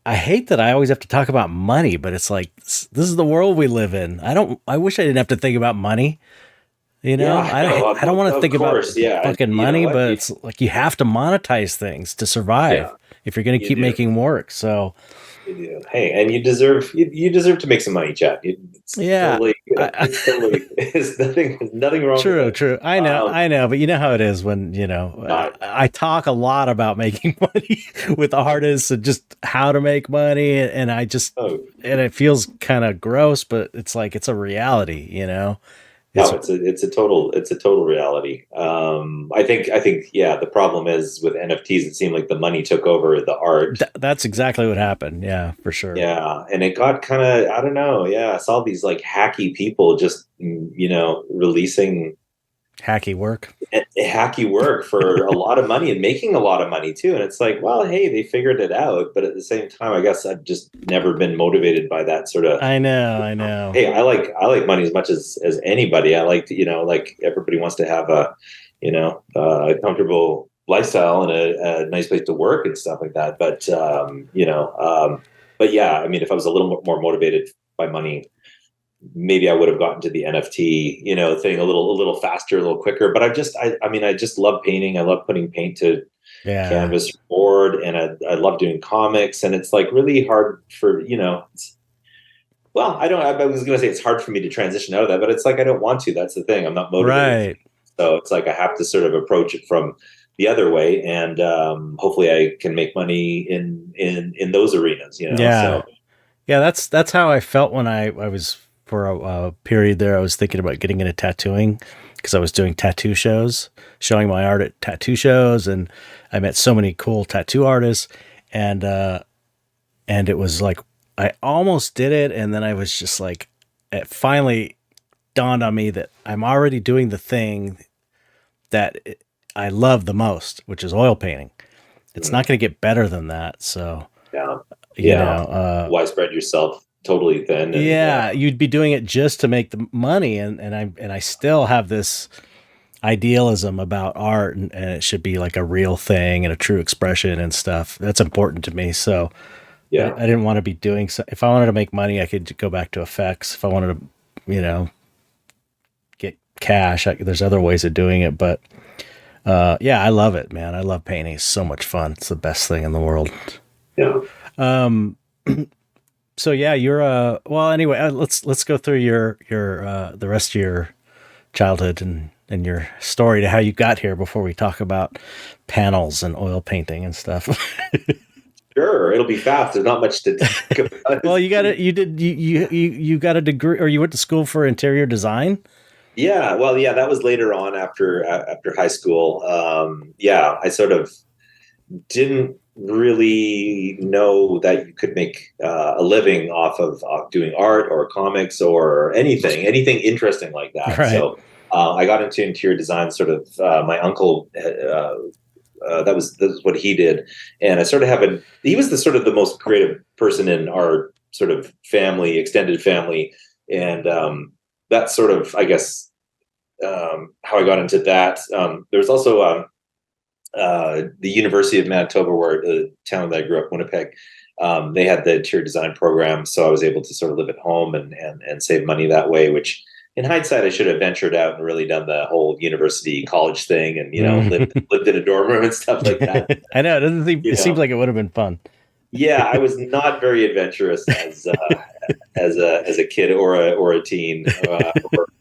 [SPEAKER 1] I hate that I always have to talk about money, but it's like this is the world we live in. I wish I didn't have to think about money. You know,
[SPEAKER 2] Yeah. No.
[SPEAKER 1] I don't want to
[SPEAKER 2] Of
[SPEAKER 1] think about
[SPEAKER 2] course. Yeah. And
[SPEAKER 1] fucking
[SPEAKER 2] you know
[SPEAKER 1] money,
[SPEAKER 2] what?
[SPEAKER 1] but it's like you have to monetize things to survive
[SPEAKER 2] Yeah.
[SPEAKER 1] if you're going to
[SPEAKER 2] You
[SPEAKER 1] keep
[SPEAKER 2] do.
[SPEAKER 1] making work. So
[SPEAKER 2] You do. Hey, and you deserve to make some money, Chad. It's
[SPEAKER 1] yeah,
[SPEAKER 2] totally good.
[SPEAKER 1] I,
[SPEAKER 2] It's totally. There's nothing wrong with
[SPEAKER 1] true,
[SPEAKER 2] it.
[SPEAKER 1] true.
[SPEAKER 2] Um,
[SPEAKER 1] I know, but you know how it is when you know.
[SPEAKER 2] not.
[SPEAKER 1] I talk a lot about making money with artists and just how to make money, and I just
[SPEAKER 2] Oh,
[SPEAKER 1] and it feels kind of gross, but it's like it's a reality, you know. It's
[SPEAKER 2] no, it's a total reality. I think yeah. The problem is with NFTs, it seemed like the money took over the art.
[SPEAKER 1] that's exactly what happened. Yeah, for sure.
[SPEAKER 2] Yeah, and it got kind of, I don't know. Yeah, I saw these like hacky people just releasing
[SPEAKER 1] Hacky work.
[SPEAKER 2] hacky work for a lot of money and making a lot of money too. And it's like, well, hey, they figured it out, but at the same time, I guess I've just never been motivated by that sort of.
[SPEAKER 1] I know.
[SPEAKER 2] Hey, I like money as much as anybody. I like to, like everybody wants to have a comfortable lifestyle and a nice place to work and stuff like that. But yeah, I mean, if I was a little more motivated by money, maybe I would have gotten to the NFT, thing a little faster, a little quicker. But I mean, I just love painting. I love putting paint to
[SPEAKER 1] Yeah.
[SPEAKER 2] canvas board, and I love doing comics. And it's like really hard for, well, I was going to say it's hard for me to transition out of that, but it's like I don't want to. That's the thing. I'm not motivated.
[SPEAKER 1] Right.
[SPEAKER 2] So it's like I have to sort of approach it from the other way, and hopefully I can make money in those arenas.
[SPEAKER 1] Yeah.
[SPEAKER 2] So
[SPEAKER 1] Yeah, that's how I felt when I was for a period there. I was thinking about getting into tattooing because I was doing tattoo shows, showing my art at tattoo shows, and I met so many cool tattoo artists, and it was like I almost did it, and then I was just like, it finally dawned on me that I'm already doing the thing that I love the most, which is oil painting. It's not going to get better than that. So,
[SPEAKER 2] yeah,
[SPEAKER 1] you
[SPEAKER 2] yeah.
[SPEAKER 1] know,
[SPEAKER 2] Why spread yourself totally thin? And
[SPEAKER 1] yeah, you'd be doing it just to make the money, and I still have this idealism about art, and it should be like a real thing and a true expression and stuff. That's important to me. So
[SPEAKER 2] yeah,
[SPEAKER 1] I didn't want to be doing so. If I wanted to make money, I could go back to effects. If I wanted to, get cash, there's other ways of doing it. But yeah, I love it, man. I love painting. It's so much fun. It's the best thing in the world.
[SPEAKER 2] yeah.
[SPEAKER 1] So yeah, you're well anyway, let's go through your the rest of your childhood and your story to how you got here before we talk about panels and oil painting and stuff.
[SPEAKER 2] Sure, it'll be fast. There's not much to talk about.
[SPEAKER 1] Well, you got a degree, or you went to school for interior design?
[SPEAKER 2] Yeah, well, yeah, that was later on after high school. Yeah, I sort of didn't really know that you could make a living off of doing art or comics or anything interesting like that.
[SPEAKER 1] Right.
[SPEAKER 2] So I got into interior design. Sort of my uncle. That was what he did, and I sort of he was the most creative person in our sort of family, extended family, and that's sort of, I guess, how I got into that. There was also the University of Manitoba, where the town that I grew up, Winnipeg. They had the interior design program, so I was able to sort of live at home and save money that way. Which, in hindsight, I should have ventured out and really done the whole university college thing, and lived in a dorm room and stuff like that.
[SPEAKER 1] I know it seems like it would have been fun.
[SPEAKER 2] Yeah, I was not very adventurous as a kid or a teen,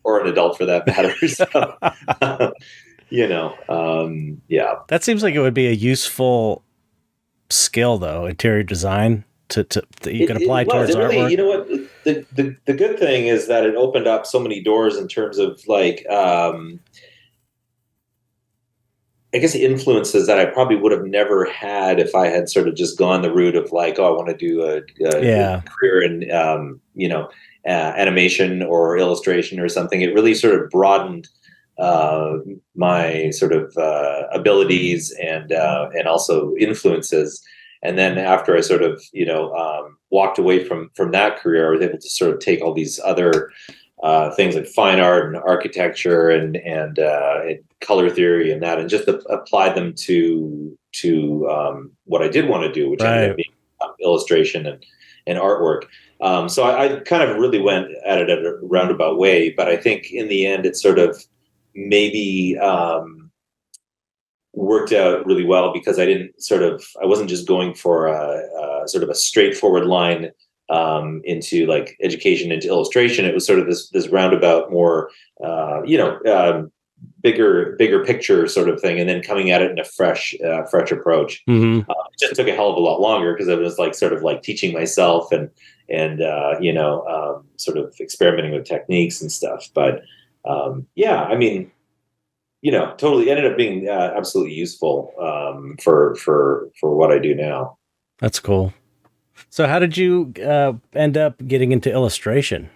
[SPEAKER 2] or an adult for that matter. So, yeah.
[SPEAKER 1] That seems like it would be a useful skill, though, interior design that you could apply
[SPEAKER 2] It was.
[SPEAKER 1] towards
[SPEAKER 2] It really,
[SPEAKER 1] artwork.
[SPEAKER 2] you know what? The good thing is that it opened up so many doors in terms of like, I guess influences that I probably would have never had if I had sort of just gone the route of like, oh, I want to do a
[SPEAKER 1] Yeah.
[SPEAKER 2] career in, animation or illustration or something. It really sort of broadened my sort of abilities and also influences. And then after I sort of walked away from that career, I was able to sort of take all these other things like fine art and architecture and color theory and that, and just applied them to what I did want to do, which ended up
[SPEAKER 1] Right.
[SPEAKER 2] being illustration and artwork. So I kind of really went at it at a roundabout way, but I think in the end it sort of maybe worked out really well because I wasn't just going for a sort of a straightforward line into like education into illustration. It was sort of this roundabout, more bigger picture sort of thing, and then coming at it in a fresh approach.
[SPEAKER 1] Mm-hmm.
[SPEAKER 2] It just took a hell of a lot longer because I was like sort of like teaching myself and sort of experimenting with techniques and stuff. But yeah, I mean, totally ended up being absolutely useful for what I do now.
[SPEAKER 1] That's cool. So how did you end up getting into illustration?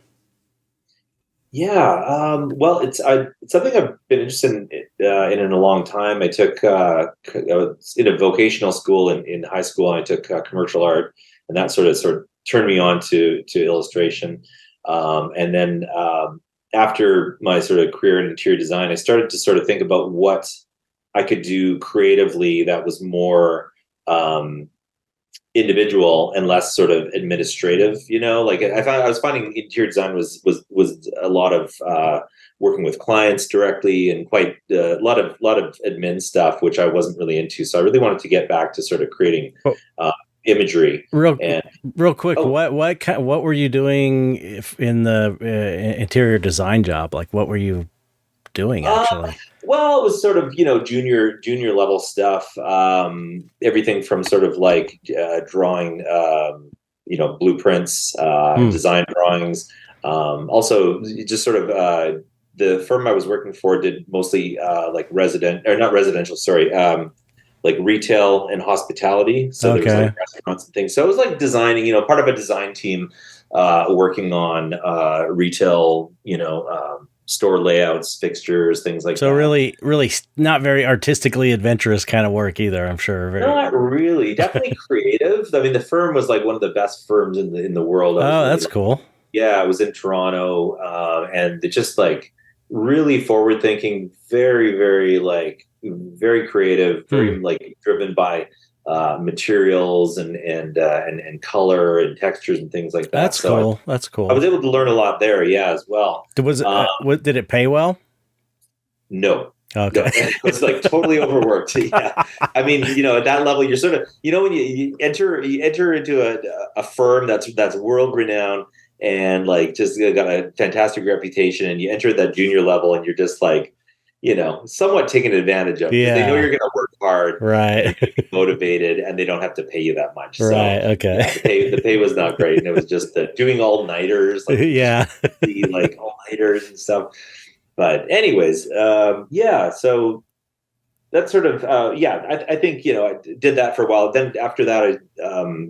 [SPEAKER 2] Yeah, well, it's something I've been interested in a long time. I was in a vocational school in high school, and I took commercial art, and that sort of turned me on to illustration. And then after my sort of career in interior design, I started to sort of think about what I could do creatively that was more individual and less sort of administrative. Like I was finding interior design was a lot of working with clients directly and quite a lot of admin stuff, which I wasn't really into. So I really wanted to get back to sort of creating imagery.
[SPEAKER 1] Real quick,
[SPEAKER 2] Oh,
[SPEAKER 1] what were you doing in the interior design job? Like, what were you doing actually?
[SPEAKER 2] Well, it was sort of, junior level stuff. Everything from sort of like drawing, blueprints, design drawings. Also, just sort of the firm I was working for did mostly like not residential, sorry, like retail and hospitality. So there was like restaurants and things. So it was like designing, part of a design team working on retail, store layouts, fixtures, things like that.
[SPEAKER 1] So really not very artistically adventurous kind of work either, I'm sure.
[SPEAKER 2] Not really. Definitely creative. I mean, the firm was like one of the best firms in the world.
[SPEAKER 1] Oh, that's cool.
[SPEAKER 2] Yeah, I was in Toronto, and it's just like really forward thinking, very, very like very creative, very like driven by materials and color and textures and things like that.
[SPEAKER 1] That's cool. That's cool.
[SPEAKER 2] I was able to learn a lot there, as well.
[SPEAKER 1] Did it pay well?
[SPEAKER 2] No.
[SPEAKER 1] Okay.
[SPEAKER 2] No, it was like totally overworked. Yeah. I mean, at that level, you're sort of, when you enter into a firm that's world renowned and like just got a fantastic reputation, and you enter that junior level and you're just like, somewhat taken advantage of.
[SPEAKER 1] Yeah.
[SPEAKER 2] They know you're going to work hard,
[SPEAKER 1] right?
[SPEAKER 2] Be motivated, and they don't have to pay you that much.
[SPEAKER 1] Right.
[SPEAKER 2] So,
[SPEAKER 1] okay.
[SPEAKER 2] Yeah, the pay was not great, and it was just doing all nighters, like like all nighters and stuff. But anyways, so that's sort of I think I did that for a while. Then after that, I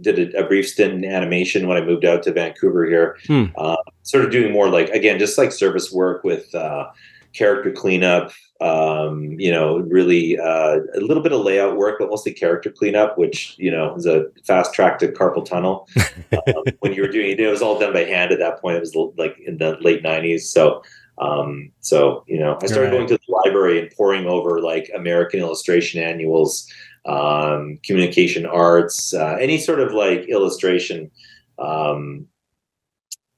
[SPEAKER 2] did a brief stint in animation when I moved out to Vancouver here. Sort of doing more like, again, just like service work with character cleanup, really a little bit of layout work, but mostly character cleanup, which is a fast track to carpal tunnel. When you were doing it was all done by hand at that point. It was like in the late 90s. So I started going to the library and poring over like American illustration annuals, communication arts, any sort of like illustration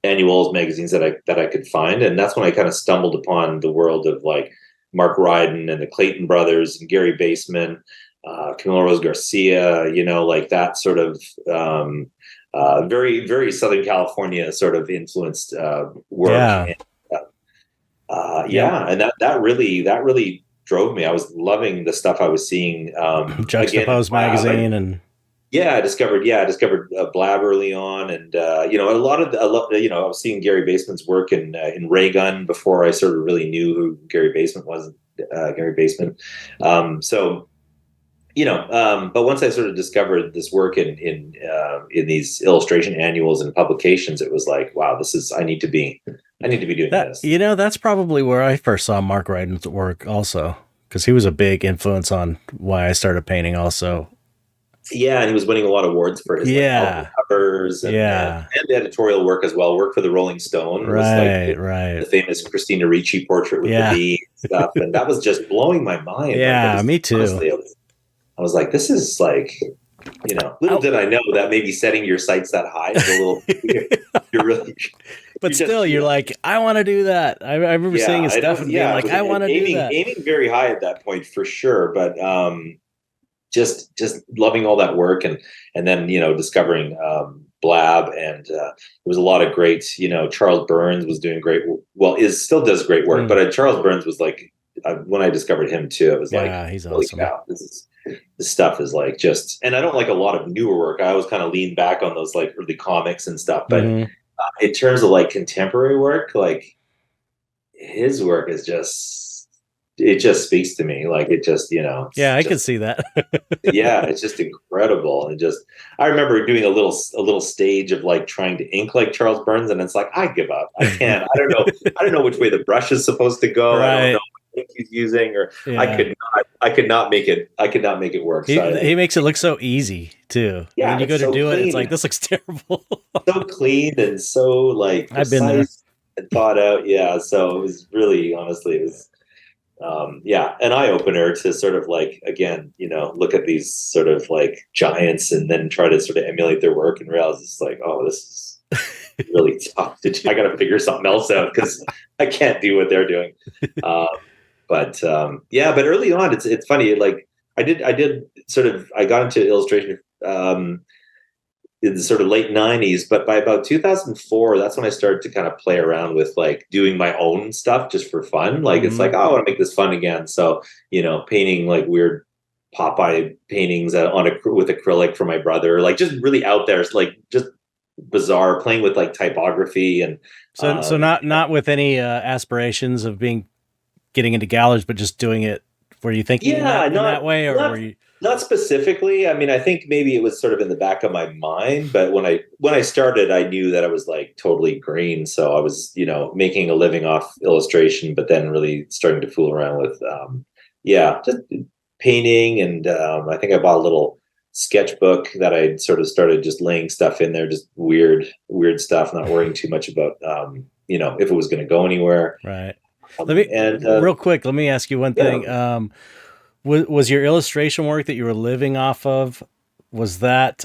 [SPEAKER 2] annuals, magazines that I could find. And that's when I kind of stumbled upon the world of like Mark Ryden and the Clayton brothers and Gary Baseman, Camila Rose Garcia, like that sort of very, very Southern California sort of influenced work.
[SPEAKER 1] Yeah.
[SPEAKER 2] And,
[SPEAKER 1] Yep.
[SPEAKER 2] yeah, and that really drove me. I was loving the stuff I was seeing. Again, in
[SPEAKER 1] Juxtapose
[SPEAKER 2] Blab,
[SPEAKER 1] magazine and
[SPEAKER 2] I discovered Blab early on, and I was seeing Gary Basement's work in Ray Gun before I sort of really knew who Gary Basement was. Gary Basement. So but once I sort of discovered this work in these illustration annuals and publications, it was like, wow, I need to be doing
[SPEAKER 1] that.
[SPEAKER 2] this.
[SPEAKER 1] You know, that's probably where I first saw Mark Ryden's work also, because he was a big influence on why I started painting also.
[SPEAKER 2] Yeah, and he was winning a lot of awards for his like album
[SPEAKER 1] Yeah.
[SPEAKER 2] covers
[SPEAKER 1] Yeah.
[SPEAKER 2] and editorial work as well. Work for the Rolling Stone was like
[SPEAKER 1] Right.
[SPEAKER 2] the
[SPEAKER 1] Right.
[SPEAKER 2] famous Christina Ricci portrait with the
[SPEAKER 1] Yeah.
[SPEAKER 2] bee and stuff, and that was just blowing my mind. Like,
[SPEAKER 1] Yeah. Me too.
[SPEAKER 2] honestly, I was like, this is like, little did I know that maybe setting your sights that high is a little. You're really,
[SPEAKER 1] But still, you're like, I want to do that. I remember
[SPEAKER 2] yeah,
[SPEAKER 1] seeing his
[SPEAKER 2] I
[SPEAKER 1] stuff
[SPEAKER 2] don't,
[SPEAKER 1] and being
[SPEAKER 2] yeah,
[SPEAKER 1] like, I want to do that.
[SPEAKER 2] aiming very high at that point for sure, but just loving all that work and then discovering Blab, and there was a lot of great. Charles Burns was doing great. Well, is still does great work, but Charles Burns was like when I discovered him too, it was like,
[SPEAKER 1] Yeah, he's
[SPEAKER 2] holy
[SPEAKER 1] awesome.
[SPEAKER 2] cow, this stuff is like just. And I don't like a lot of newer work. I always kind of lean back on those like early comics and stuff, but in terms of like contemporary work, like his work is just, it just speaks to me. Like it just,
[SPEAKER 1] Yeah, I
[SPEAKER 2] just,
[SPEAKER 1] can see that.
[SPEAKER 2] yeah, it's just incredible. And just, I remember doing a little stage of like trying to ink like Charles Burns, and it's like, I give up. I can't. I don't know which way the brush is supposed to go.
[SPEAKER 1] Right.
[SPEAKER 2] I don't know what ink he's using, or
[SPEAKER 1] Yeah.
[SPEAKER 2] I could not make it. I could not make it work.
[SPEAKER 1] He makes it look so easy too.
[SPEAKER 2] Yeah,
[SPEAKER 1] When you go to
[SPEAKER 2] so
[SPEAKER 1] do it, it's
[SPEAKER 2] clean.
[SPEAKER 1] like, this looks terrible.
[SPEAKER 2] So clean and so like
[SPEAKER 1] I've been there.
[SPEAKER 2] precise and thought out. Yeah, so it was really, honestly, it was an eye opener to sort of like, again, look at these sort of like giants and then try to sort of emulate their work and realize it's like, oh, this is really tough. I got to figure something else out because I can't do what they're doing. But early on, it's funny. Like I got into illustration in the sort of late 90s, but by about 2004, that's when I started to kind of play around with like doing my own stuff just for fun. Like it's like, oh, I want to make this fun again. So, painting like weird Popeye paintings with acrylic for my brother, like just really out there, like just bizarre, playing with like typography and
[SPEAKER 1] so not with any aspirations of getting into galleries, but just doing it. Were you thinking in that way, or were you?
[SPEAKER 2] Not specifically. I mean, I think maybe it was sort of in the back of my mind, but when I started, I knew that I was like totally green. So I was, making a living off illustration, but then really starting to fool around with, just painting. And I think I bought a little sketchbook that I sort of started just laying stuff in there, just weird stuff, not worrying too much about, if it was going to go anywhere.
[SPEAKER 1] Right. Real quick, let me ask you one thing.
[SPEAKER 2] Yeah.
[SPEAKER 1] Was your illustration work that you were living off of, was that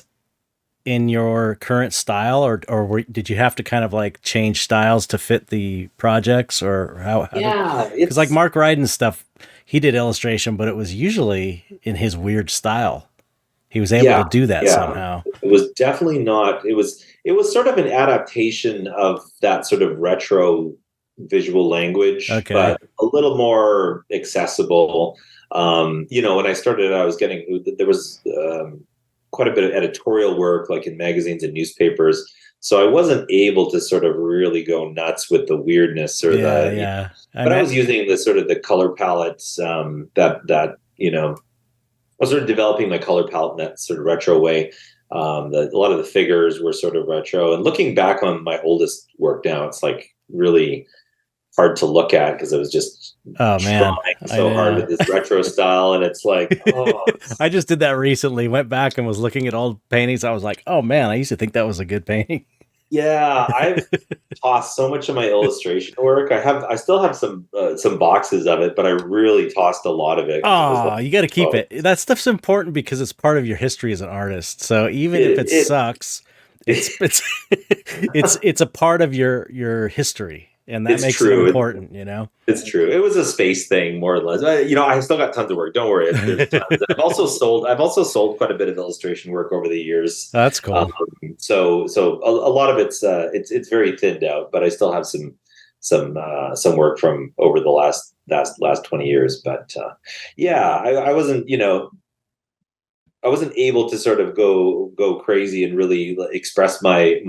[SPEAKER 1] in your current style, or did you have to kind of like change styles to fit the projects, or how
[SPEAKER 2] yeah,
[SPEAKER 1] because like Mark Ryden's stuff, he did illustration, but it was usually in his weird style. He was able to do that somehow.
[SPEAKER 2] It was definitely not. It was sort of an adaptation of that sort of retro visual language, but a little more accessible. When I started, there was quite a bit of editorial work, like in magazines and newspapers. So I wasn't able to sort of really go nuts with the weirdness or I was using the sort of the color palettes I was sort of developing my color palette in that sort of retro way. A lot of the figures were sort of retro, and looking back on my oldest work now, it's like really hard to look at because I was just trying so hard with this retro style, and it's like,
[SPEAKER 1] I just did that recently. Went back and was looking at old paintings. I was like, oh man, I used to think that was a good painting.
[SPEAKER 2] Yeah, I've tossed so much of my illustration work. I still have some boxes of it, but I really tossed a lot of it.
[SPEAKER 1] Oh, you got to keep it. That stuff's important because it's part of your history as an artist. So even if it sucks, it's a part of your history. and that
[SPEAKER 2] It's
[SPEAKER 1] makes it
[SPEAKER 2] true.
[SPEAKER 1] important, you know.
[SPEAKER 2] It's true. It was a space thing, more or less. I still got tons of work. Don't worry. There's tons. I've also sold quite a bit of illustration work over the years.
[SPEAKER 1] That's cool.
[SPEAKER 2] So a lot of it's very thinned out, but I still have some work from over the last 20 years. But yeah, I wasn't able to sort of go crazy and really express my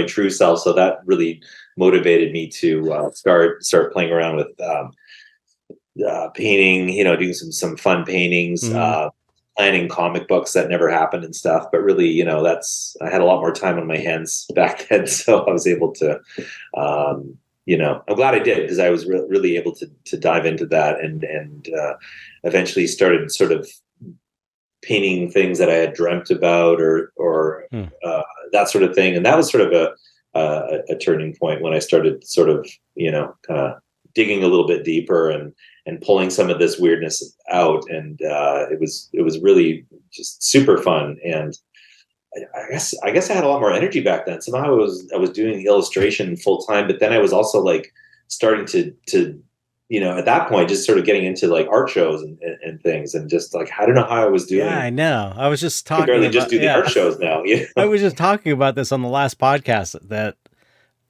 [SPEAKER 2] true self. So that really motivated me to start playing around with painting. Doing some fun paintings,
[SPEAKER 1] Mhm.
[SPEAKER 2] planning comic books that never happened and stuff. But really, I had a lot more time on my hands back then, so I was able to. I'm glad I did, because I was really able to dive into that and eventually started sort of painting things that I had dreamt about or
[SPEAKER 1] Hmm.
[SPEAKER 2] that sort of thing. And that was sort of a turning point when I started sort of, kind of digging a little bit deeper and pulling some of this weirdness out. And it was really just super fun. And I guess I had a lot more energy back then. Somehow I was doing illustration full time, but then I was also like starting to at that point, just sort of getting into like art shows and things, and just like, I don't know how I was
[SPEAKER 1] Yeah,
[SPEAKER 2] doing.
[SPEAKER 1] I know. I was just
[SPEAKER 2] I can
[SPEAKER 1] talking
[SPEAKER 2] barely just
[SPEAKER 1] about
[SPEAKER 2] do the art shows now.
[SPEAKER 1] I was just talking about this on the last podcast that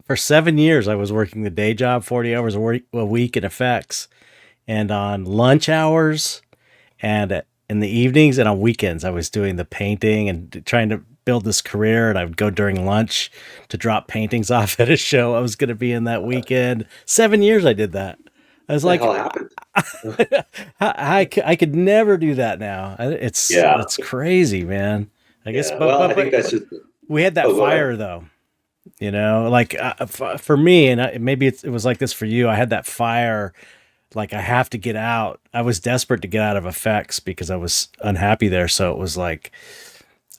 [SPEAKER 1] for 7 years I was working the day job, 40 hours a week in effects, and on lunch hours and in the evenings and on weekends I was doing the painting and trying to build this career, and I would go during lunch to drop paintings off at a show I was going to be in that weekend. 7 years I did that. I was
[SPEAKER 2] What the
[SPEAKER 1] like,
[SPEAKER 2] hell happened?
[SPEAKER 1] I could never do that now.
[SPEAKER 2] Yeah,
[SPEAKER 1] It's crazy, man. I guess,
[SPEAKER 2] yeah. Well, I think
[SPEAKER 1] but
[SPEAKER 2] that's just.
[SPEAKER 1] we had that
[SPEAKER 2] Oh, go ahead.
[SPEAKER 1] fire though, like for me, and maybe it was like this for you. I had that fire, like I have to get out. I was desperate to get out of effects because I was unhappy there. So it was like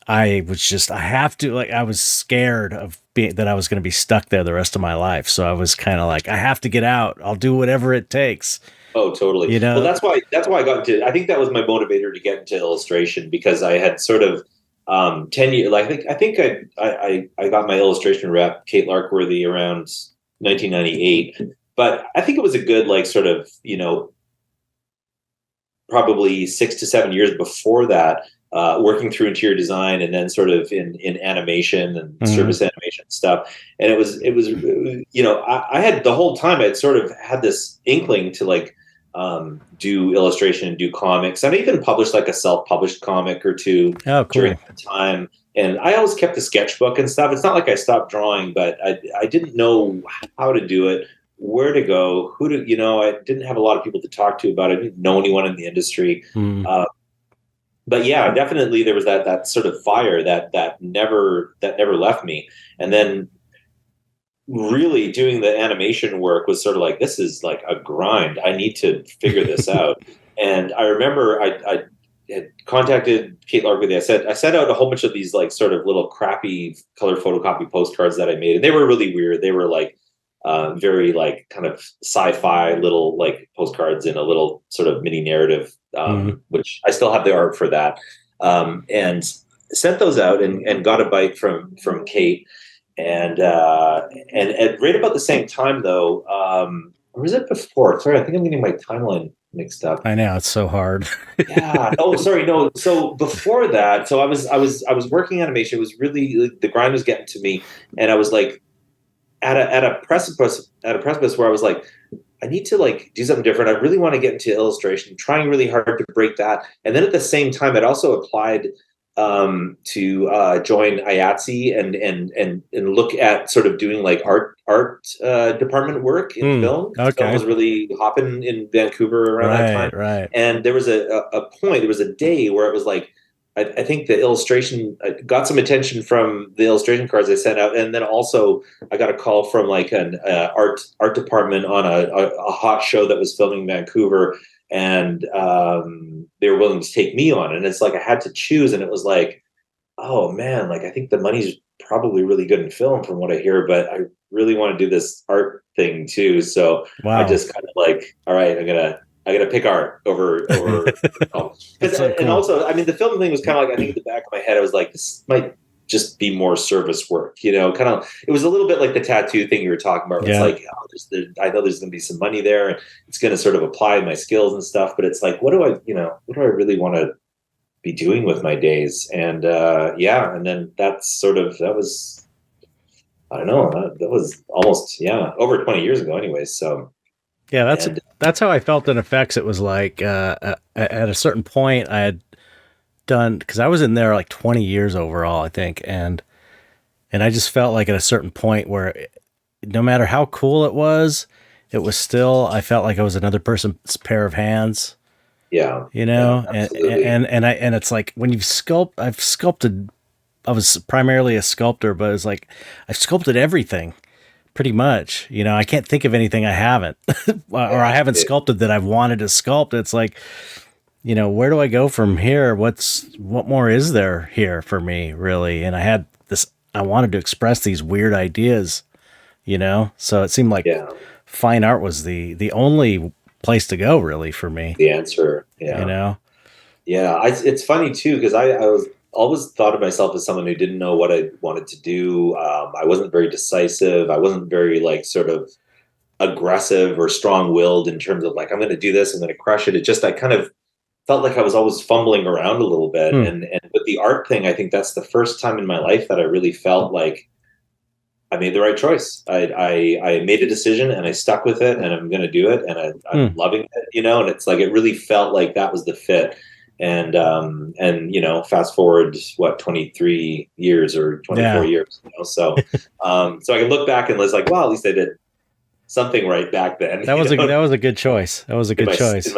[SPEAKER 1] I have to, like, I was scared of being that I was going to be stuck there the rest of my life. So I was kind of like, I have to get out. I'll do whatever it takes,
[SPEAKER 2] Oh, totally.
[SPEAKER 1] you
[SPEAKER 2] Well,
[SPEAKER 1] know?
[SPEAKER 2] that's why I got into. I think that was my motivator to get into illustration, because I had sort of 10 years. Like, I got my illustration rep, Kate Larkworthy, around 1998. But I think it was a good, like, sort of, probably 6 to 7 years before that, working through interior design, and then sort of in animation and
[SPEAKER 1] Mhm.
[SPEAKER 2] service animation stuff. And I had, the whole time, I'd sort of had this inkling to, like, do illustration and do comics. And I even published like a self-published comic or two
[SPEAKER 1] Oh,
[SPEAKER 2] during
[SPEAKER 1] cool.
[SPEAKER 2] that time. And I always kept a sketchbook and stuff. It's not like I stopped drawing, but I didn't know how to do it, where to go, I didn't have a lot of people to talk to about it. I didn't know anyone in the industry.
[SPEAKER 1] Mm.
[SPEAKER 2] Uh, but yeah, definitely there was that sort of fire that never left me. And then really doing the animation work was sort of like, this is like a grind. I need to figure this out. And I remember I had contacted Kate Larkworthy. I sent out a whole bunch of these, like, sort of little crappy color photocopy postcards that I made, and they were really weird. They were like very, like, kind of sci-fi little, like, postcards in a little sort of mini narrative,
[SPEAKER 1] Mm.
[SPEAKER 2] which I still have the art for that, and sent those out and got a bite from Kate. And at right about the same time, though, or was it before? Sorry, I think I'm getting my timeline mixed up.
[SPEAKER 1] I know it's so hard.
[SPEAKER 2] Yeah. Oh, sorry. No. So before that, so I was working animation. It was really, like, the grind was getting to me, and I was like at a precipice where I was like, I need to, like, do something different. I really want to get into illustration, trying really hard to break that. And then at the same time, I'd also applied to join IATSE and look at sort of doing, like, art department work in
[SPEAKER 1] Mm.
[SPEAKER 2] film. Film
[SPEAKER 1] Okay.
[SPEAKER 2] was really hopping in Vancouver around that time.
[SPEAKER 1] Right. Right.
[SPEAKER 2] And there was a point, there was a day where it was like, I think the illustration, I got some attention from the illustration cards I sent out, and then also I got a call from, like, an art department on a hot show that was filming in Vancouver, and they were willing to take me on. And it's like I had to choose, and it was like, oh man, like, I think the money's probably really good in film from what I hear, but I really want to do this art thing too. So I
[SPEAKER 1] Wow.
[SPEAKER 2] just kind of like, all right, I gotta pick art over.
[SPEAKER 1] That's
[SPEAKER 2] Because
[SPEAKER 1] so
[SPEAKER 2] and
[SPEAKER 1] cool.
[SPEAKER 2] also, I mean, the film thing was kind of like, I think, in the back of my head, I was like, this might just be more service work, kind of. It was a little bit like the tattoo thing you were talking about. It's
[SPEAKER 1] Yeah.
[SPEAKER 2] like, I know there's going to be some money there, and it's going to sort of apply my skills and stuff. But it's like, what do I really want to be doing with my days? And and then that was, I don't know, that was almost over 20 years ago, anyways. So
[SPEAKER 1] Yeah,
[SPEAKER 2] and
[SPEAKER 1] that's how I felt in effects. It was like at a certain point I had done, because I was in there like 20 years overall, I think, and I just felt like at a certain point where no matter how cool it was still, I felt like I was another person's pair of hands.
[SPEAKER 2] yeah, absolutely.
[SPEAKER 1] And it's like when I've sculpted. I was primarily a sculptor, but it's like I've sculpted everything. Pretty much, I can't think of anything I haven't, or I haven't sculpted that I've wanted to sculpt. It's like, where do I go from here? What more is there here for me, really? And I wanted to express these weird ideas, so it seemed like fine art was the only place to go, really, for me.
[SPEAKER 2] The answer, it's funny too, because I was always thought of myself as someone who didn't know what I wanted to do. I wasn't very decisive. I wasn't very like sort of aggressive or strong-willed in terms of like, I'm going to do this, I'm going to crush it. I kind of felt like I was always fumbling around a little bit. And with the art thing, I think that's the first time in my life that I really felt like I made the right choice. I made a decision and I stuck with it, and I'm going to do it, and I'm loving it, and it's like, it really felt like that was the fit. And fast forward 23 years or 24 years, so I can look back and was like, wow, at least I did something right back then.
[SPEAKER 1] That was a good choice. That was a good choice.
[SPEAKER 2] In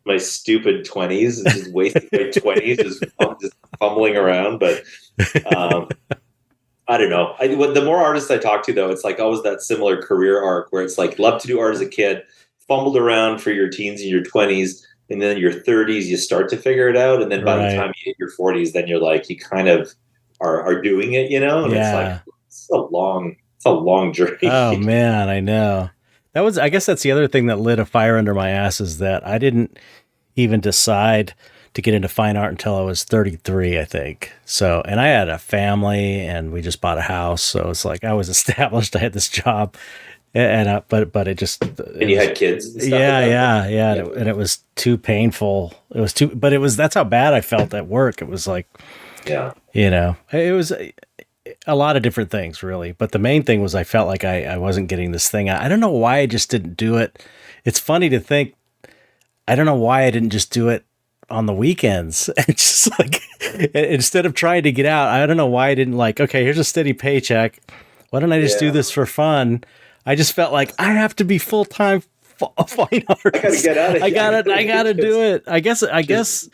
[SPEAKER 2] my stupid 20s, just wasting my 20s, just fumbling around. But I don't know. The more artists I talk to, though, it's like always that similar career arc where it's like, love to do art as a kid, fumbled around for your teens and your 20s. And then your 30s, you start to figure it out. And then by the time you hit your 40s, then you're like, you kind of are doing it, And it's like, it's a long journey.
[SPEAKER 1] Oh man, I know. I guess that's the other thing that lit a fire under my ass, is that I didn't even decide to get into fine art until I was 33, I think. So, and I had a family and we just bought a house. So it's like, I was established. I had this job. But it just,
[SPEAKER 2] and you had kids and stuff.
[SPEAKER 1] Yeah. And it was too painful. That's how bad I felt at work. It was like, it was a lot of different things, really. But the main thing was I felt like I wasn't getting this thing. I don't know why I just didn't do it. It's funny to think, I don't know why I didn't just do it on the weekends. It's just like, instead of trying to get out, I don't know why I didn't like, okay, here's a steady paycheck. Why don't I just do this for fun? I just felt like I have to be full-time fine artist. I gotta get out of here. I gotta do it. I guess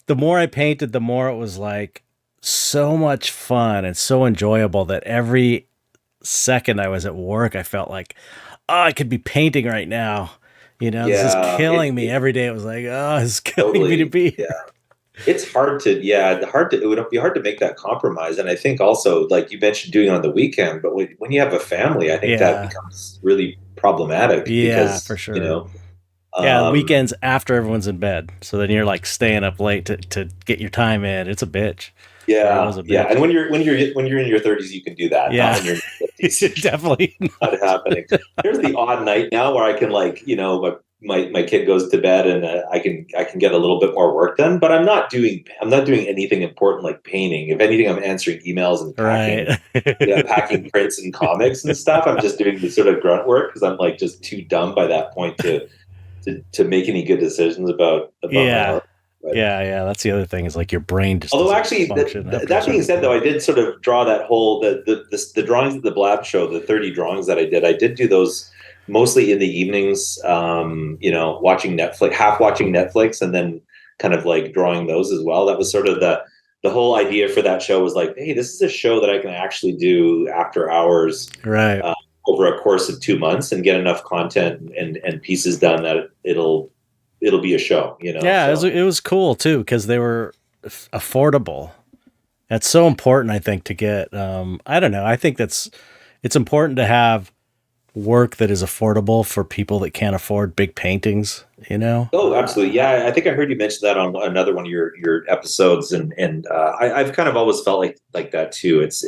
[SPEAKER 1] the more I painted, the more it was like so much fun and so enjoyable that every second I was at work, I felt like, oh, I could be painting right now. This is killing me every day. It was like, oh, it's killing me to be here.
[SPEAKER 2] It's hard to, it would be hard to make that compromise. And I think also, like you mentioned, doing it on the weekend, but when you have a family, I think that becomes really problematic. Because,
[SPEAKER 1] for sure. Weekends after everyone's in bed. So then you're like staying up late to get your time in. It's a bitch.
[SPEAKER 2] Yeah. And when you're in your 30s, you can do that.
[SPEAKER 1] Yeah.
[SPEAKER 2] Not when you're in your 50s.
[SPEAKER 1] Definitely
[SPEAKER 2] not happening. There's the odd night now where I can my kid goes to bed and I can get a little bit more work done, but I'm not doing anything important like painting. If anything, I'm answering emails and packing prints and comics and stuff. I'm just doing the sort of grunt work because I'm like just too dumb by that point to make any good decisions about my art. But,
[SPEAKER 1] that's the other thing, is like your brain just.
[SPEAKER 2] Although actually, that being said, though, I did sort of draw that whole the drawings at the Blab show, the 30 drawings that I did do those mostly in the evenings, watching Netflix, and then kind of like drawing those as well. That was sort of the whole idea for that show, was like, hey, this is a show that I can actually do after hours,
[SPEAKER 1] right,
[SPEAKER 2] over a course of 2 months, and get enough content and pieces done that it'll be a show,
[SPEAKER 1] Yeah, so. It was cool too, because they were affordable. That's so important, I think, to get. I don't know. I think it's important to have work that is affordable for people that can't afford big paintings, you know?
[SPEAKER 2] Oh, absolutely. Yeah, I think I heard you mention that on another one of your episodes, and I've kind of always felt like that too. It's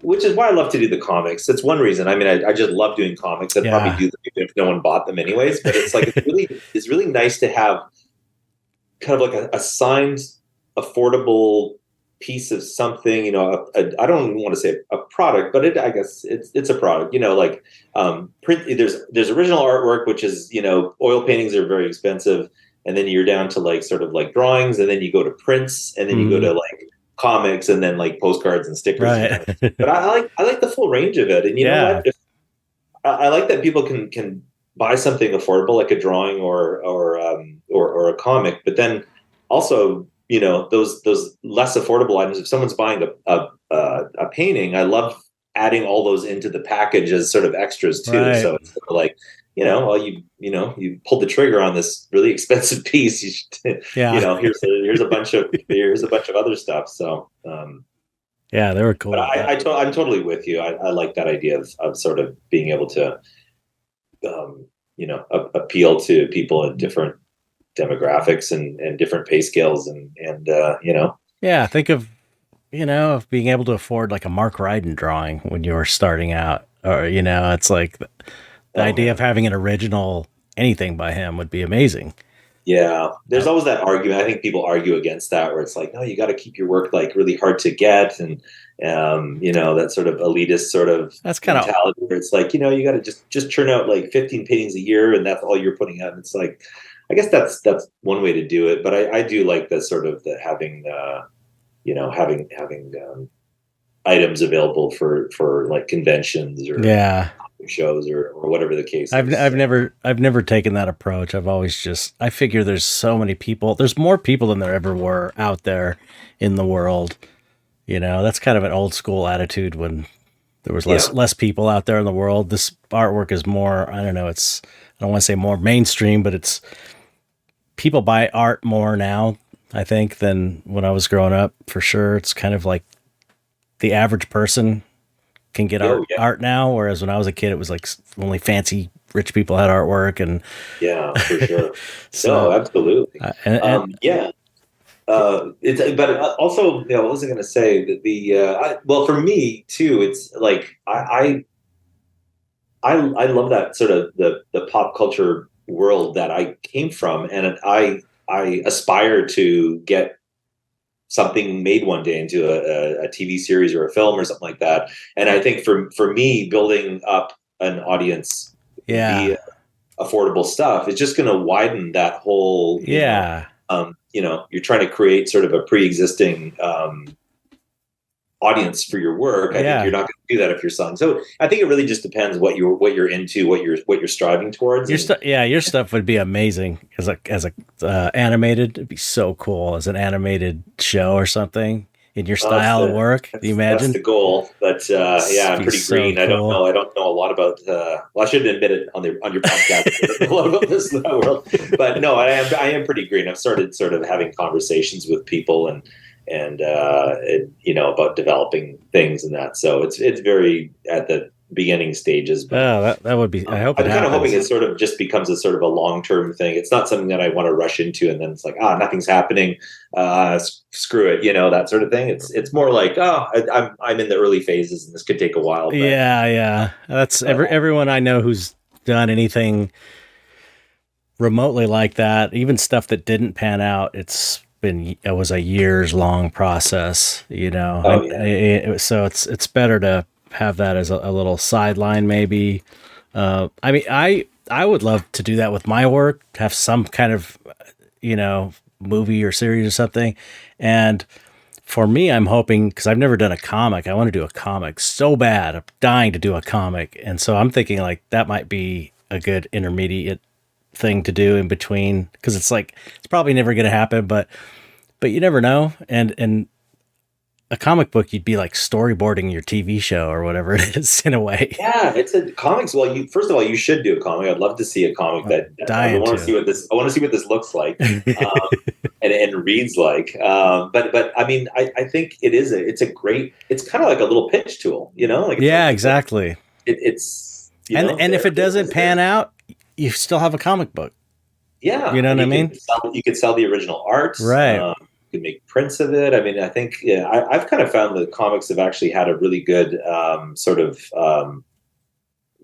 [SPEAKER 2] which is why I love to do the comics. That's one reason. I mean, I just love doing comics. I'd probably
[SPEAKER 1] Yeah.
[SPEAKER 2] do them if no one bought them anyways. But it's like it's really nice to have kind of like a signed, affordable piece of something. You know, I don't even want to say a product, but I guess it's a product. You know, like print. There's original artwork, which is, you know, oil paintings are very expensive, and then you're down to like sort of like drawings, and then you go to prints, and then you go to like comics, and then like postcards and stickers.
[SPEAKER 1] Right.
[SPEAKER 2] But I like the full range of it, and you know
[SPEAKER 1] Yeah.
[SPEAKER 2] what? I like that people can buy something affordable like a drawing or a comic, but then also, you know, those less affordable items. If someone's buying a painting, I love adding all those into the package as sort of extras too.
[SPEAKER 1] Right.
[SPEAKER 2] So it's sort of like, you know, well, you pulled the trigger on this really expensive piece. You should,
[SPEAKER 1] Yeah.
[SPEAKER 2] you know, here's a bunch of other stuff. So.
[SPEAKER 1] Yeah, they were cool.
[SPEAKER 2] But I'm totally with you. I like that idea of sort of being able to, you know, appeal to people in different demographics and different pay scales and you know.
[SPEAKER 1] Yeah, think of, you know, of being able to afford like a Mark Ryden drawing when you were starting out, or, you know, it's like the idea of having an original anything by him would be amazing.
[SPEAKER 2] Yeah, there's always that argument. I think people argue against that, where it's like, no, you got to keep your work like really hard to get, and you know, that sort of elitist sort of
[SPEAKER 1] that's kind of
[SPEAKER 2] mentality where it's like, you know, you got to just churn out like 15 paintings a year, and that's all you're putting out. And it's like, I guess that's one way to do it, but I do like the sort of the having you know, having items available for like conventions or shows or whatever the case
[SPEAKER 1] I've
[SPEAKER 2] is.
[SPEAKER 1] I've never taken that approach. I've always just, I figure there's so many people. There's more people than there ever were out there in the world. You know, that's kind of an old school attitude when there was less people out there in the world. This artwork is more, I don't know, it's, I don't want to say more mainstream, but it's, people buy art more now, I think, than when I was growing up, for sure. It's kind of like the average person can get art now, whereas when I was a kid, it was like only fancy rich people had artwork. And
[SPEAKER 2] yeah, for sure.
[SPEAKER 1] So,
[SPEAKER 2] no, absolutely.
[SPEAKER 1] Yeah.
[SPEAKER 2] It's, but also, you know, what was I going to say? That well, for me too, it's like I love that sort of the pop culture world that I came from, and I aspire to get something made one day into a TV series or a film or something like that. And I think for me, building up an audience via affordable stuff is just going to widen that whole, you know, you're trying to create sort of a pre-existing audience for your work. I think you're not going to do that if you're selling. So I think it really just depends what you're into, what you're striving towards.
[SPEAKER 1] Your stuff would be amazing as a animated. It'd be so cool as an animated show or something in your style of work. Can you imagine?
[SPEAKER 2] That's the goal. But I'm pretty green. Cool. I don't know a lot about. Well, I shouldn't admit it on your podcast. A lot about this world, but no, I am pretty green. I've started sort of having conversations with people and you know, about developing things and that. So it's very at the beginning stages.
[SPEAKER 1] But, that would be. I hope
[SPEAKER 2] I'm kind of hoping it sort of just becomes a sort of a long-term thing. It's not something that I want to rush into and then it's like, nothing's happening. Screw it, you know, that sort of thing. It's more like, I'm in the early phases and this could take a while. But,
[SPEAKER 1] yeah. That's everyone I know who's done anything remotely like that, even stuff that didn't pan out. It was a years long process, you know. So it's better to have that as a little sideline, maybe. I mean, I would love to do that with my work, have some kind of, you know, movie or series or something. And for me, I'm hoping, because I've never done a comic, I want to do a comic so bad. I'm dying to do a comic. And so I'm thinking like that might be a good intermediate thing to do in between, because it's like, it's probably never going to happen, but you never know. And a comic book, you'd be like storyboarding your TV show or whatever it is, in a way.
[SPEAKER 2] Yeah, it's a comics. Well, first of all, you should do a comic. I'd love to see a comic I want to see what this looks like and reads like. But I mean, I think it's kind of like a little pitch tool, you know? Like
[SPEAKER 1] exactly.
[SPEAKER 2] it's
[SPEAKER 1] and if it doesn't pan out, you still have a comic book.
[SPEAKER 2] Yeah,
[SPEAKER 1] you know what I mean.
[SPEAKER 2] You could sell the original art,
[SPEAKER 1] right?
[SPEAKER 2] You could make prints of it. I mean, I think I've kind of found that comics have actually had a really good sort of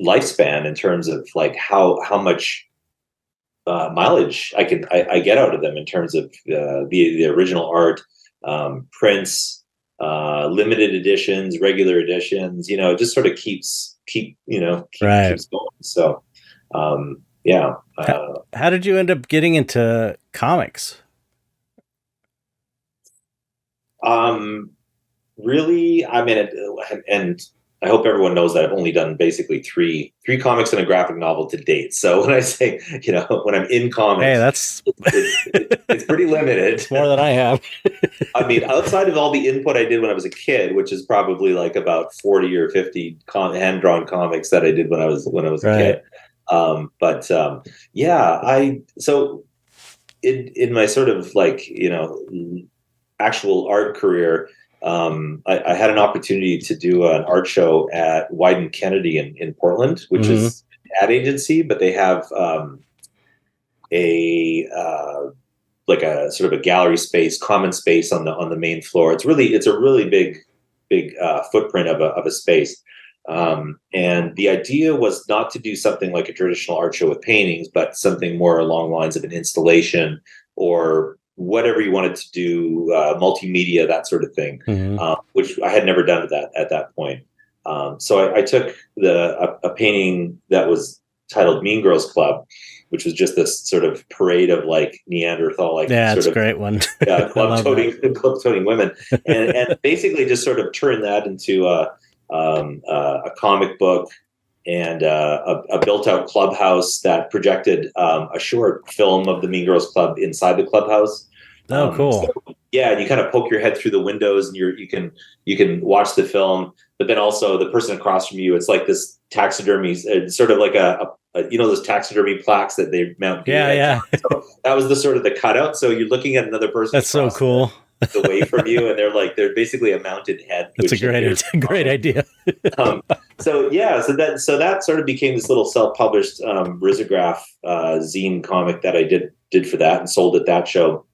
[SPEAKER 2] lifespan in terms of like how much mileage I get out of them in terms of the original art, prints, limited editions, regular editions. It just sort of keeps going. So yeah.
[SPEAKER 1] How did you end up getting into comics?
[SPEAKER 2] Really, I mean, and I hope everyone knows that I've only done basically three comics and a graphic novel to date. So when I say, when I'm in comics,
[SPEAKER 1] hey, that's
[SPEAKER 2] it's pretty limited.
[SPEAKER 1] It's more than I have.
[SPEAKER 2] I mean, outside of all the input I did when I was a kid, which is probably like about 40 or 50 hand-drawn comics that I did when I was a kid. So in my sort of like, actual art career, I had an opportunity to do an art show at Wyden Kennedy in Portland, which is an ad agency, but they have like a sort of a gallery space, common space on the main floor. It's a really big footprint of a space. And the idea was not to do something like a traditional art show with paintings, but something more along the lines of an installation or whatever you wanted to do, multimedia, that sort of thing, which I had never done at that point. So I took a painting that was titled Mean Girls Club, which was just this sort of parade of like Neanderthal, like
[SPEAKER 1] it's a great one.
[SPEAKER 2] club toting women, and basically just sort of turned that into a comic book and a built-out clubhouse that projected a short film of the Mean Girls Club inside the clubhouse.
[SPEAKER 1] Oh, cool.
[SPEAKER 2] So, yeah, and you kind of poke your head through the windows, and you can watch the film. But then also the person across from you, it's like this taxidermy, sort of like those taxidermy plaques that they mount.
[SPEAKER 1] Yeah.
[SPEAKER 2] So that was the sort of the cutout. So you're looking at another person.
[SPEAKER 1] That's so cool.
[SPEAKER 2] Away from you, and they're basically a mounted head.
[SPEAKER 1] That's a great idea.
[SPEAKER 2] So that sort of became this little self-published risograph zine comic that I did for that and sold at that show.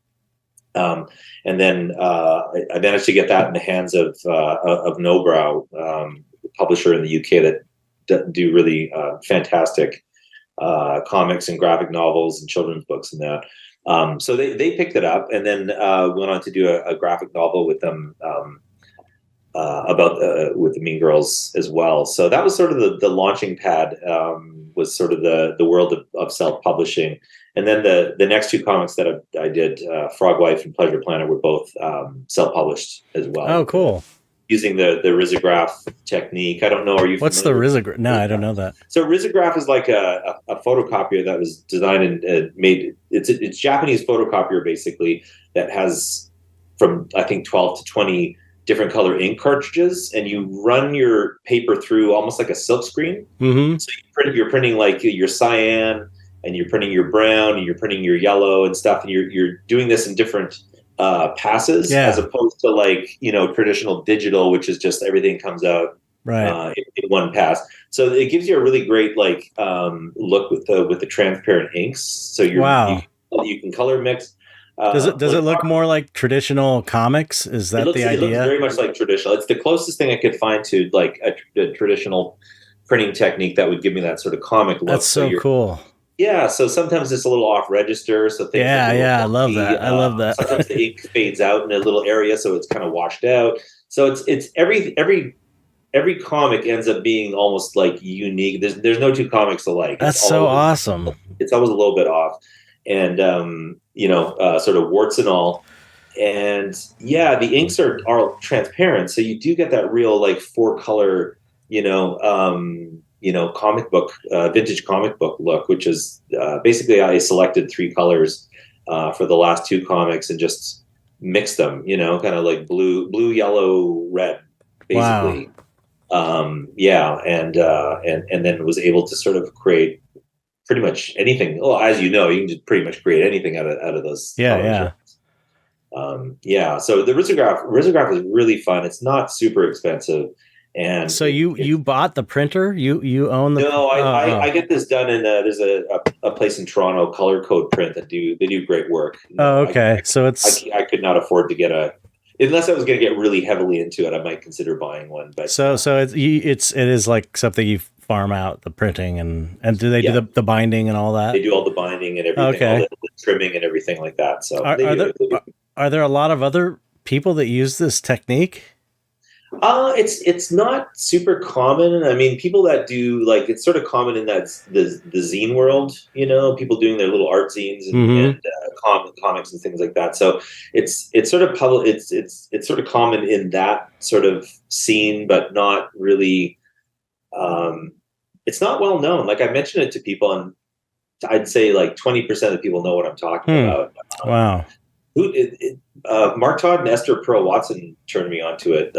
[SPEAKER 2] And then I managed to get that in the hands of Nobrow, publisher in the UK that do really fantastic comics and graphic novels and children's books and that. So they picked it up and then went on to do a graphic novel with them with the Mean Girls as well. So that was sort of the launching pad, was sort of the world of self-publishing. And then the next two comics that I did, Frog Wife and Pleasure Planet, were both self-published as well.
[SPEAKER 1] Oh, cool.
[SPEAKER 2] Using the risograph technique. I don't know. Are you?
[SPEAKER 1] What's the risograph? No, I don't know that.
[SPEAKER 2] So risograph is like a photocopier that was designed and made. It's Japanese photocopier basically that has from I think 12 to 20 different color ink cartridges, and you run your paper through almost like a silk screen.
[SPEAKER 1] Mm-hmm.
[SPEAKER 2] So you're printing like your cyan, and you're printing your brown, and you're printing your yellow and stuff, and you're doing this in different passes, as opposed to like traditional digital, which is just everything comes out in one pass. So it gives you a really great like look with the transparent inks. So you can color mix.
[SPEAKER 1] Does it look more like traditional comics? Is that the idea?
[SPEAKER 2] It looks very much like traditional. It's the closest thing I could find to like a traditional printing technique that would give me that sort of comic look.
[SPEAKER 1] That's so cool.
[SPEAKER 2] Yeah, so sometimes it's a little off register. So things
[SPEAKER 1] I love that. I love that.
[SPEAKER 2] Sometimes the ink fades out in a little area, so it's kind of washed out. So it's every comic ends up being almost like unique. There's no two comics alike.
[SPEAKER 1] That's so awesome.
[SPEAKER 2] It's always a little bit off, and sort of warts and all. And yeah, the inks are transparent, so you do get that real like 4-color, comic book, vintage comic book look, which is basically I selected 3 colors for the last 2 comics and just mixed them, kind of like blue, yellow, red, basically. Wow. And then was able to sort of create pretty much anything. Well, as you know, you can just pretty much create anything out of those.
[SPEAKER 1] Yeah.
[SPEAKER 2] So the risograph is really fun. It's not super expensive. And
[SPEAKER 1] So you bought the printer? You own the?
[SPEAKER 2] no, I get this done in there's a place in Toronto, Color Code Print, that they do great work.
[SPEAKER 1] Oh, okay. So
[SPEAKER 2] I could not afford to get unless I was going to get really heavily into it, I might consider buying one. But
[SPEAKER 1] so it is like something you farm out, the printing, and do they do the binding and all that?
[SPEAKER 2] They do all the binding and everything,
[SPEAKER 1] Okay.
[SPEAKER 2] all the trimming and everything like that. So
[SPEAKER 1] are there a lot of other people that use this technique?
[SPEAKER 2] It's not super common. I mean, people that do, like, it's sort of common in that the zine world, people doing their little art zines and comics and things like that. So it's sort of public. It's sort of common in that sort of scene, but not really. It's not well known. Like, I mentioned it to people, and I'd say like 20% of people know what I'm talking about.
[SPEAKER 1] Wow.
[SPEAKER 2] Mark Todd and Esther Pearl Watson turned me onto it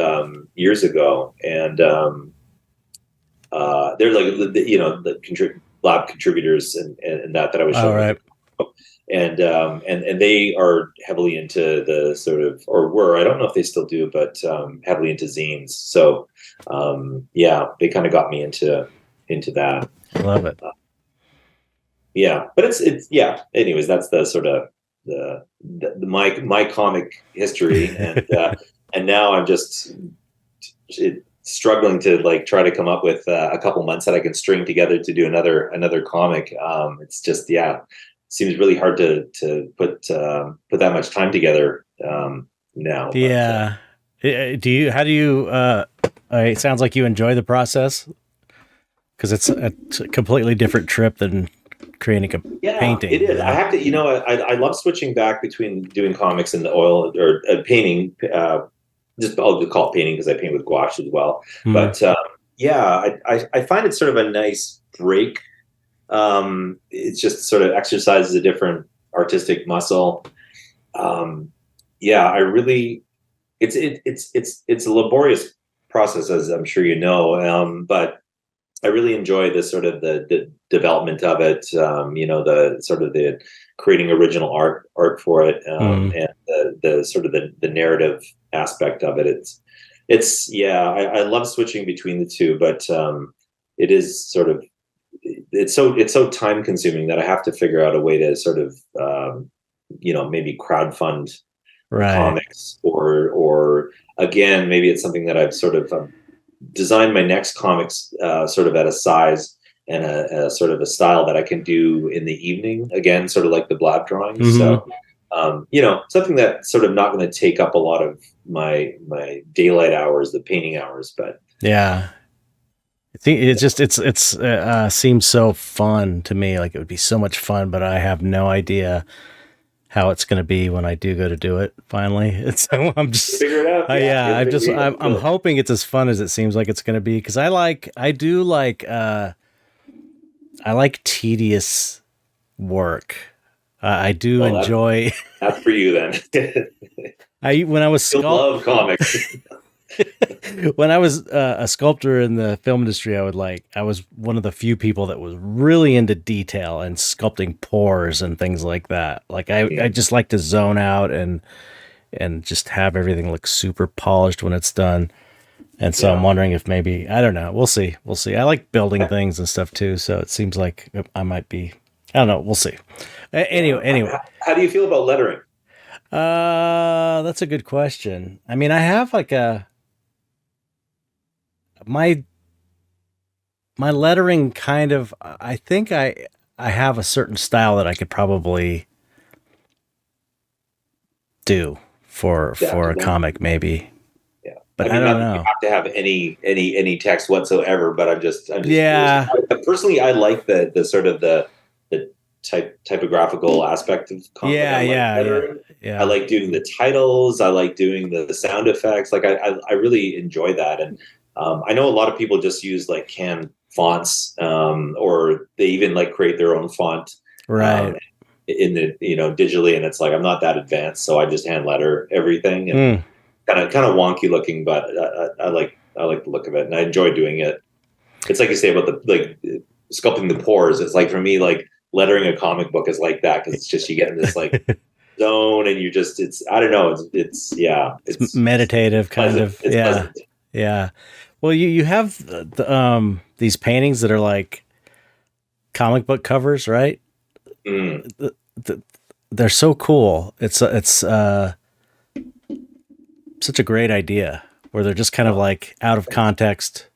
[SPEAKER 2] years ago, and they're like the lab contributors and that I was showing.
[SPEAKER 1] Right.
[SPEAKER 2] And they are heavily into the sort of, or were, I don't know if they still do, but heavily into zines. So they kind of got me into that.
[SPEAKER 1] I love it.
[SPEAKER 2] But it's anyways, that's the sort of my comic history, and now I'm just struggling to like try to come up with a couple months that I can string together to do another comic. It's just seems really hard to put that much time together now.
[SPEAKER 1] Yeah. It sounds like you enjoy the process, because it's a completely different trip than creating a painting.
[SPEAKER 2] It is. I have to, I love switching back between doing comics and the oil or painting. I'll call it painting because I paint with gouache as well. But I find it sort of a nice break. It's just sort of exercises a different artistic muscle. I really, it's a laborious process, as I'm sure you know. But I really enjoy this sort of the development of it, the sort of the creating original art for it, and the sort of the narrative aspect of it. I love switching between the two, but it is sort of, it's so time consuming that I have to figure out a way to sort of, maybe crowdfund comics, or again, maybe it's something that I've sort of designed my next comics sort of at a size and a sort of a style that I can do in the evening, again, sort of like the blab drawings. Mm-hmm. So, something that's sort of not going to take up a lot of my daylight hours, the painting hours, but
[SPEAKER 1] yeah, I think it seems so fun to me. Like, it would be so much fun, but I have no idea how it's going to be when I do go to do it finally. So I'm just
[SPEAKER 2] figure it out.
[SPEAKER 1] I'm hoping it's as fun as it seems like it's going to be, because I like tedious work. I do enjoy.
[SPEAKER 2] That's for you then.
[SPEAKER 1] When I was
[SPEAKER 2] love comics.
[SPEAKER 1] When I was a sculptor in the film industry, I was one of the few people that was really into detail and sculpting pores and things like that. Like, I just like to zone out and just have everything look super polished when it's done. And so I'm wondering if maybe, I don't know. We'll see. I like building things and stuff too. So it seems like I might be, I don't know. We'll see. Anyway.
[SPEAKER 2] How do you feel about lettering?
[SPEAKER 1] That's a good question. I mean, I have like my lettering kind of, I think I have a certain style that I could probably do for a comic, maybe.
[SPEAKER 2] Yeah.
[SPEAKER 1] But I don't know.
[SPEAKER 2] You have to have any text whatsoever, but I'm just
[SPEAKER 1] yeah.
[SPEAKER 2] Personally, I like the sort of the typographical aspect of comic.
[SPEAKER 1] Yeah.
[SPEAKER 2] I like doing the titles. I like doing the sound effects. Like, I really enjoy that. And I know a lot of people just use like canned fonts, or they even like create their own font, in the digitally. And it's like, I'm not that advanced, so I just hand letter everything, and kind of wonky looking, but I like the look of it, and I enjoy doing it. It's like you say about the sculpting the pores. It's like, for me, like, lettering a comic book is like that, because it's just, you get in this like zone, and you just, it's, I don't know, it's meditative,
[SPEAKER 1] kind of.
[SPEAKER 2] Pleasant.
[SPEAKER 1] Yeah. Well, you have these paintings that are like comic book covers, right?
[SPEAKER 2] Mm.
[SPEAKER 1] The, they're so cool. It's such a great idea where they're just kind of
[SPEAKER 2] Oh,
[SPEAKER 1] like out of
[SPEAKER 2] thanks.
[SPEAKER 1] context.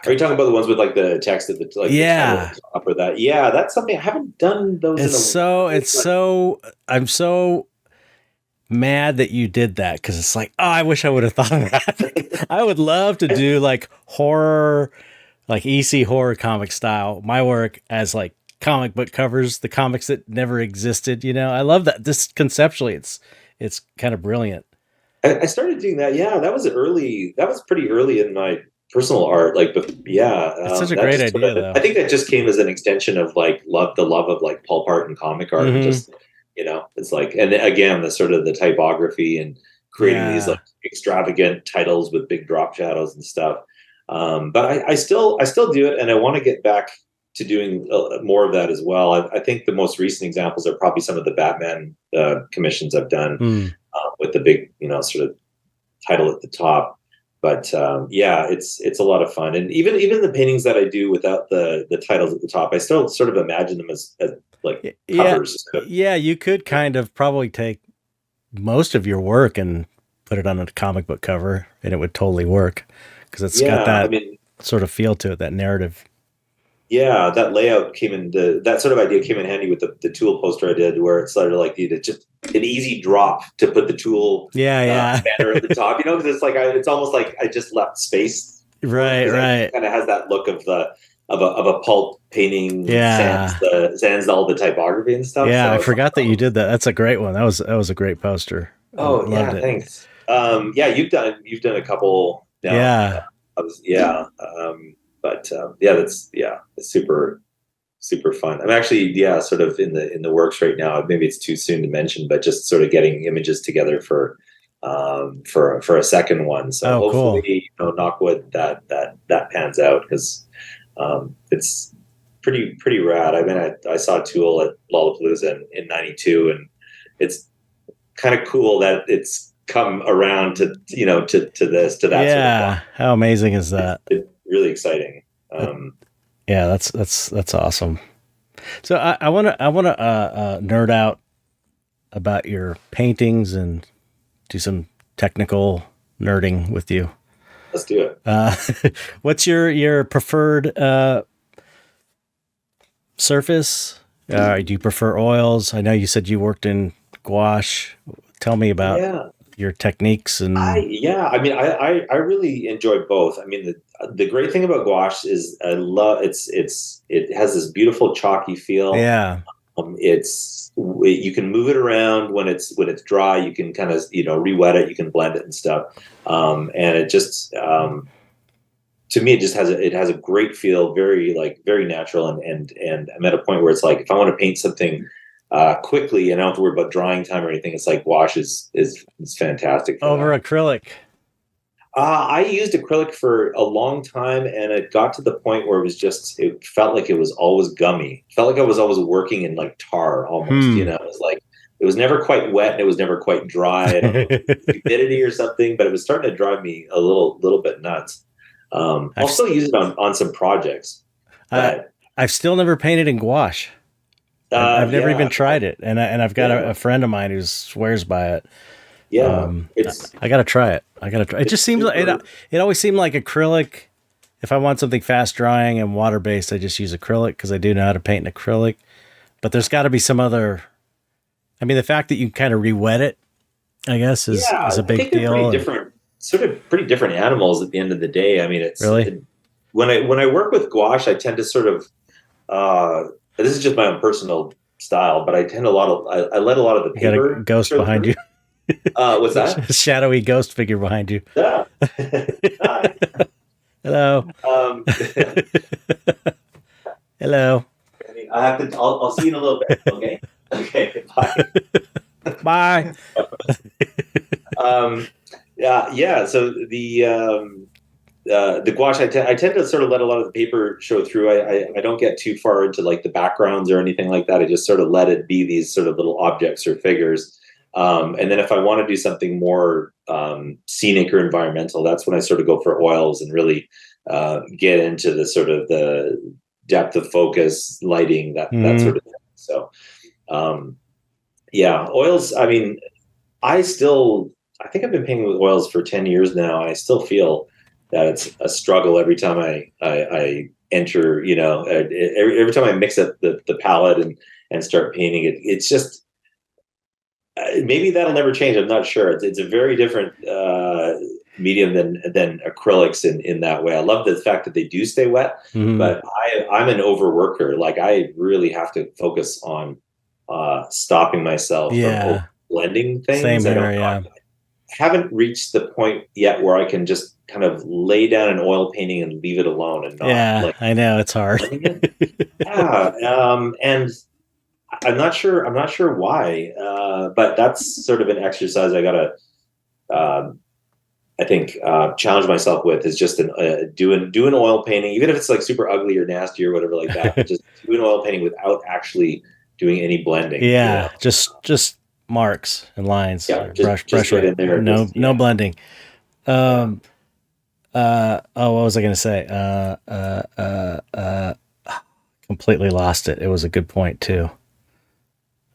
[SPEAKER 2] Are you talking about the ones with like the text at the like the title
[SPEAKER 1] Yeah,
[SPEAKER 2] at the top of that? Yeah, that's something I haven't done those in a while,
[SPEAKER 1] it's
[SPEAKER 2] but
[SPEAKER 1] so I'm so mad that you did that because it's like, oh, I wish I would have thought of that. I would love to
[SPEAKER 2] I,
[SPEAKER 1] do like horror, like EC horror comic style, my work as like comic book covers, the comics that never existed. You know, I love that. This conceptually, it's kind of brilliant.
[SPEAKER 2] I started doing that. Yeah, that was early. That was pretty early in my personal art. Like, but yeah,
[SPEAKER 1] It's such a
[SPEAKER 2] that
[SPEAKER 1] great
[SPEAKER 2] just sort
[SPEAKER 1] idea,
[SPEAKER 2] of. I
[SPEAKER 1] though.
[SPEAKER 2] think that just came as an extension of like the love of like pulp art and comic art, and
[SPEAKER 1] Mm-hmm.
[SPEAKER 2] just it's like, and again, the sort of the typography and creating these like
[SPEAKER 1] Yeah.
[SPEAKER 2] extravagant titles with big drop shadows and stuff. But I still do it, and I want to get back to doing more of that as well. I think the most recent examples are probably some of the Batman commissions I've done
[SPEAKER 1] Mm.
[SPEAKER 2] with the big, sort of title at the top. But yeah, it's a lot of fun, and even the paintings that I do without the titles at the top, I still sort of imagine them as like
[SPEAKER 1] Yeah.
[SPEAKER 2] covers.
[SPEAKER 1] Yeah. You could kind of probably take most of your work and put it on a comic book cover, and it would totally work because it's got
[SPEAKER 2] Yeah, I
[SPEAKER 1] that
[SPEAKER 2] mean,
[SPEAKER 1] sort of feel to it, that narrative.
[SPEAKER 2] yeah, that layout came in that sort of idea came in handy with the tool poster I did, where it's sort of like just an easy drop to put the tool
[SPEAKER 1] Yeah. Yeah.
[SPEAKER 2] banner at the top, because it's like it's almost like I just left space for it,
[SPEAKER 1] Right.
[SPEAKER 2] because it
[SPEAKER 1] Right.
[SPEAKER 2] kind of has that look of the of a pulp painting
[SPEAKER 1] Yeah.
[SPEAKER 2] sans all the typography and stuff.
[SPEAKER 1] Yeah. I
[SPEAKER 2] So
[SPEAKER 1] forgot that you did that. That's a great one. That was a great poster. I
[SPEAKER 2] oh
[SPEAKER 1] loved
[SPEAKER 2] yeah,
[SPEAKER 1] it.
[SPEAKER 2] thanks. Yeah, you've done a couple now.
[SPEAKER 1] Yeah.
[SPEAKER 2] Yeah, but yeah, it's super fun. I'm actually, yeah, sort of in the works right now. Maybe it's too soon to mention, but just sort of getting images together for a second one. So
[SPEAKER 1] Oh,
[SPEAKER 2] hopefully,
[SPEAKER 1] cool.
[SPEAKER 2] knock wood, that pans out, because it's pretty rad. I mean, I saw Tool at Lollapalooza in '92, and it's kind of cool that it's come around to that sort of level.
[SPEAKER 1] Yeah. How amazing is that?
[SPEAKER 2] It's really exciting.
[SPEAKER 1] That- yeah. That's awesome. So I want to nerd out about your paintings and do some technical nerding with you.
[SPEAKER 2] Let's do it.
[SPEAKER 1] Uh, what's your preferred surface? Do you prefer oils? I know you said you worked in gouache. Tell me about
[SPEAKER 2] Yeah.
[SPEAKER 1] your techniques
[SPEAKER 2] I
[SPEAKER 1] and
[SPEAKER 2] yeah, I mean, I really enjoy both. I mean, the great thing about gouache is I love it has this beautiful chalky feel.
[SPEAKER 1] yeah.
[SPEAKER 2] You can move it around when it's dry. You can kind of re-wet it. You can blend it and stuff. And it just to me, it just has a great feel, very natural, and I'm at a point where it's like, if I want to paint something quickly and I don't have to worry about drying time or anything, it's like gouache is fantastic for
[SPEAKER 1] Over
[SPEAKER 2] that.
[SPEAKER 1] acrylic.
[SPEAKER 2] I used acrylic for a long time, and it got to the point where it felt like it was always gummy. It felt like I was always working in like tar almost.
[SPEAKER 1] Hmm.
[SPEAKER 2] It was like it was never quite wet and it was never quite dry. I don't know if it was humidity or something, but it was starting to drive me a little bit nuts. I'll
[SPEAKER 1] I've
[SPEAKER 2] still use it on some projects,
[SPEAKER 1] I,
[SPEAKER 2] but
[SPEAKER 1] I've still never painted in gouache. I've never even
[SPEAKER 2] yeah,
[SPEAKER 1] tried it, and I've got
[SPEAKER 2] yeah,
[SPEAKER 1] a friend of mine who swears by it.
[SPEAKER 2] yeah.
[SPEAKER 1] I,
[SPEAKER 2] It's
[SPEAKER 1] I gotta try it. I gotta try. It just
[SPEAKER 2] it's
[SPEAKER 1] seems like
[SPEAKER 2] super.
[SPEAKER 1] it always seemed like acrylic. If I want something fast drying and water based, I just use acrylic because I do know how to paint in acrylic. But there's got to be some other. I mean, the fact that you kind of re-wet it, I guess, is
[SPEAKER 2] Yeah,
[SPEAKER 1] a
[SPEAKER 2] I
[SPEAKER 1] big
[SPEAKER 2] think they're
[SPEAKER 1] deal.
[SPEAKER 2] pretty
[SPEAKER 1] And
[SPEAKER 2] different, sort of pretty different animals at the end of the day. I mean,
[SPEAKER 1] really,
[SPEAKER 2] when I work with gouache, I tend to sort of this is just my own personal style, but I let a lot of the
[SPEAKER 1] you got a
[SPEAKER 2] paper
[SPEAKER 1] ghost
[SPEAKER 2] show
[SPEAKER 1] behind
[SPEAKER 2] through.
[SPEAKER 1] you,
[SPEAKER 2] What's that?
[SPEAKER 1] shadowy ghost figure behind you.
[SPEAKER 2] Yeah. Hi.
[SPEAKER 1] Hello,
[SPEAKER 2] Um,
[SPEAKER 1] hello,
[SPEAKER 2] I have to. I'll see you in a little bit. Okay. Okay. Bye.
[SPEAKER 1] bye.
[SPEAKER 2] Um, yeah. Yeah. So the gouache, I tend to sort of let a lot of the paper show through. I don't get too far into like the backgrounds or anything like that. I just sort of let it be these sort of little objects or figures. And then if I want to do something more scenic or environmental, that's when I sort of go for oils and really get into the sort of the depth of focus, lighting, that sort of thing. So yeah, oils. I mean, I think I've been painting with oils for 10 years now. I still feel that it's a struggle every time I enter, every time I mix up the palette and start painting it. It's just, maybe that'll never change. I'm not sure. It's a very different medium than acrylics in that way. I love the fact that they do stay wet, but I'm an overworker. Like, I really have to focus on stopping myself from blending things.
[SPEAKER 1] Same here, yeah.
[SPEAKER 2] I haven't reached the point yet where I can just kind of lay down an oil painting and leave it alone and not.
[SPEAKER 1] I know it's hard.
[SPEAKER 2] And I'm not sure why, but that's sort of an exercise I gotta, I think, challenge myself with, is just do an oil painting, even if it's like super ugly or nasty or whatever like that. Just do an oil painting without actually doing any blending.
[SPEAKER 1] Yeah, just marks and lines.
[SPEAKER 2] Yeah, brush right in there.
[SPEAKER 1] No blending. What was I going to say? Completely lost it. It was a good point too.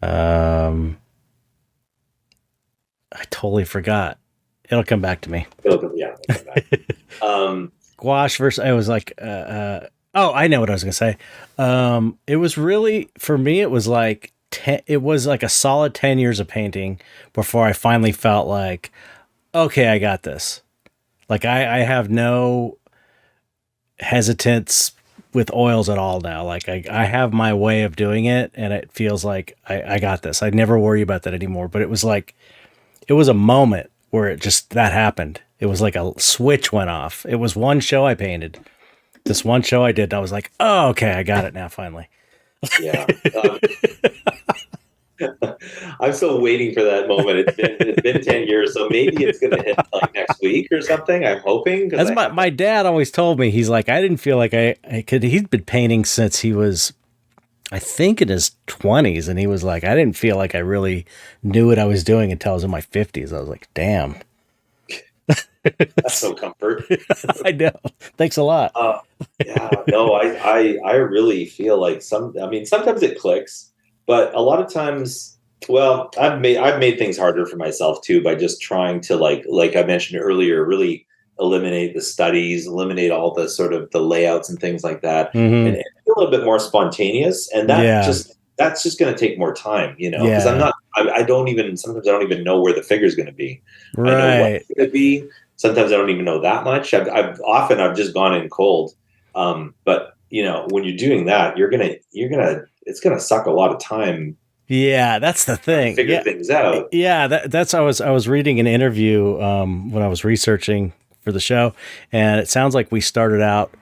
[SPEAKER 1] I totally forgot. It'll come back to me. It'll come back. Gouache versus, I was like, I know what I was going to say. It was really, for me, it was like a solid 10 years of painting before I finally felt like, okay, I got this. Like, I have no hesitance with oils at all now. Like, I have my way of doing it, and it feels like I got this. I never worry about that anymore. But it was a moment where that happened. It was like a switch went off. It was one show I painted. This one show I did, and I was like, oh, okay, I got it now, finally.
[SPEAKER 2] Yeah. I'm still waiting for that moment. It's been 10 years, so maybe it's going to hit like next week or something. I'm hoping.
[SPEAKER 1] That's my dad always told me. He's like, I didn't feel like I could. He'd been painting since he was, I think, in his 20s, and he was like, I didn't feel like I really knew what I was doing until I was in my 50s. I was like, damn.
[SPEAKER 2] That's no comfort.
[SPEAKER 1] I know. Thanks a lot.
[SPEAKER 2] Yeah, no, I really feel like sometimes it clicks, but a lot of times, well, I've made things harder for myself too by just trying to like I mentioned earlier, really eliminate the studies, eliminate all the sort of the layouts and things like that, and be a little bit more spontaneous. And that's just going to take more time, because sometimes I don't even know where the figure is going to be.
[SPEAKER 1] Right.
[SPEAKER 2] I know what it's going to be. Sometimes I don't even know that much. I've just gone in cold. But when you're doing that, it's gonna suck a lot of time.
[SPEAKER 1] Yeah, that's the thing.
[SPEAKER 2] Figure things out.
[SPEAKER 1] Yeah, that's I was reading an interview when I was researching for the show, and it sounds like we started out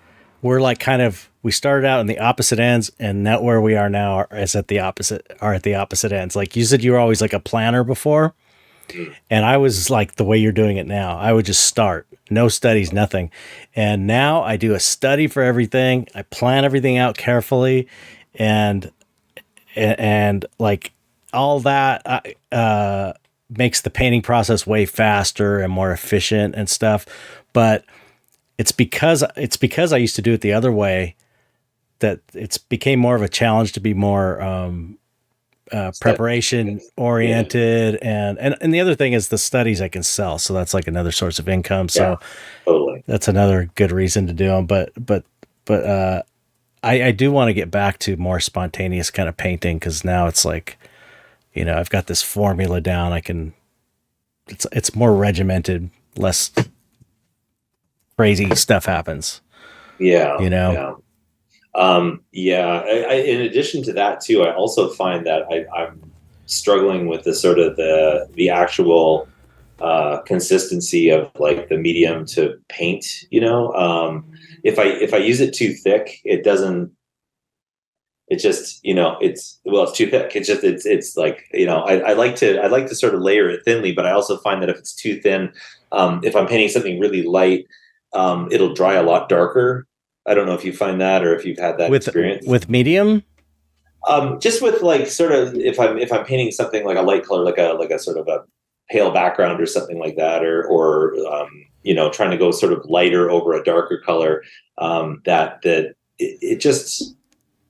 [SPEAKER 1] in the opposite ends, and now where we are now are at the opposite ends. Like you said, you were always like a planner before. And I was like the way you're doing it now. I would just start, no studies, nothing. And now I do a study for everything. I plan everything out carefully, and like all that makes the painting process way faster and more efficient and stuff. But it's because I used to do it the other way that it's became more of a challenge to be more preparation oriented. And the other thing is the studies I can sell. So that's like another source of income. So
[SPEAKER 2] totally.
[SPEAKER 1] That's another good reason to do them. But I do want to get back to more spontaneous kind of painting. 'Cause now it's like, I've got this formula down. It's more regimented, less crazy stuff happens.
[SPEAKER 2] Yeah. In addition to that too, I also find that I'm struggling with the sort of the actual consistency of like the medium to paint. If I use it too thick, it doesn't. It just it's too thick. It's like I like to sort of layer it thinly, but I also find that if it's too thin, if I'm painting something really light, it'll dry a lot darker. I don't know if you find that or if you've had that experience
[SPEAKER 1] with medium.
[SPEAKER 2] Just with like sort of if I'm painting something like a light color, like a sort of a pale background or something like that, or trying to go sort of lighter over a darker color, it just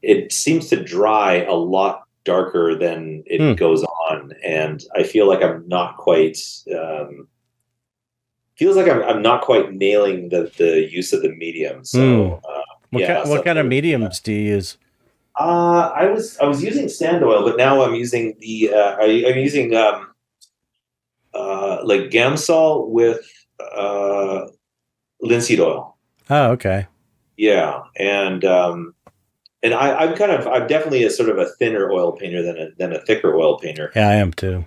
[SPEAKER 2] it seems to dry a lot darker than it goes on, and I feel like I'm not quite. Feels like I'm not quite nailing the use of the medium. So
[SPEAKER 1] what kind of mediums do you use?
[SPEAKER 2] I was using sand oil, but now I'm using I'm using like Gamsol with linseed oil.
[SPEAKER 1] Oh, okay.
[SPEAKER 2] Yeah, and I'm definitely a sort of a thinner oil painter than a thicker oil painter.
[SPEAKER 1] Yeah, I am too.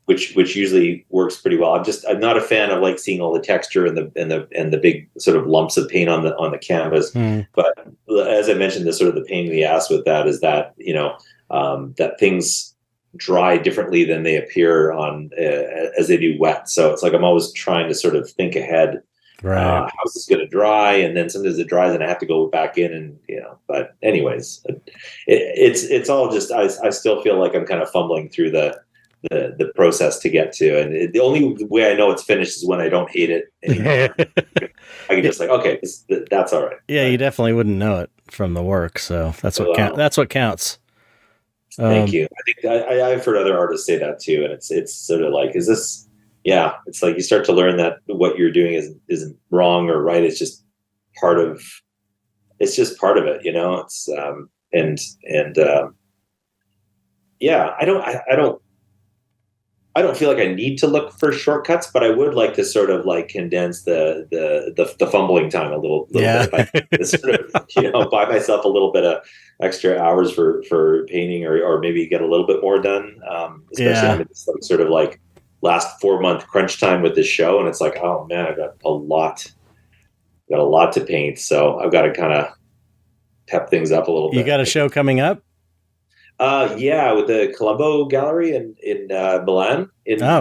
[SPEAKER 2] Which usually works pretty well. I'm not a fan of like seeing all the texture and the big sort of lumps of paint on the canvas. But as I mentioned, the sort of the pain in the ass with that is that that things dry differently than they appear on as they do wet. So it's like I'm always trying to sort of think ahead.
[SPEAKER 1] Right.
[SPEAKER 2] How's this going to dry? And then sometimes it dries and I have to go back in and, but anyways, it's all just, I still feel like I'm kind of fumbling through the process to get to. And the only way I know it's finished is when I don't hate it anymore. I can just like, okay, that's all right.
[SPEAKER 1] Yeah. You definitely wouldn't know it from the work. So that's what counts.
[SPEAKER 2] Thank you. I think I've heard other artists say that too. And it's sort of like, is this, yeah, it's like you start to learn that what you're doing isn't wrong or right. It's just part of it, it's yeah, I don't feel like I need to look for shortcuts, but I would like to sort of like condense the fumbling time a little bit. Like, sort of, buy myself a little bit of extra hours for painting, or maybe get a little bit more done. Especially I'm in this sort of like last 4-month crunch time with this show, and it's like, oh man, I've got a lot to paint, so I've got to kind of pep things up a little bit.
[SPEAKER 1] You got a show coming up?
[SPEAKER 2] Yeah, with the Colombo Gallery in Milan.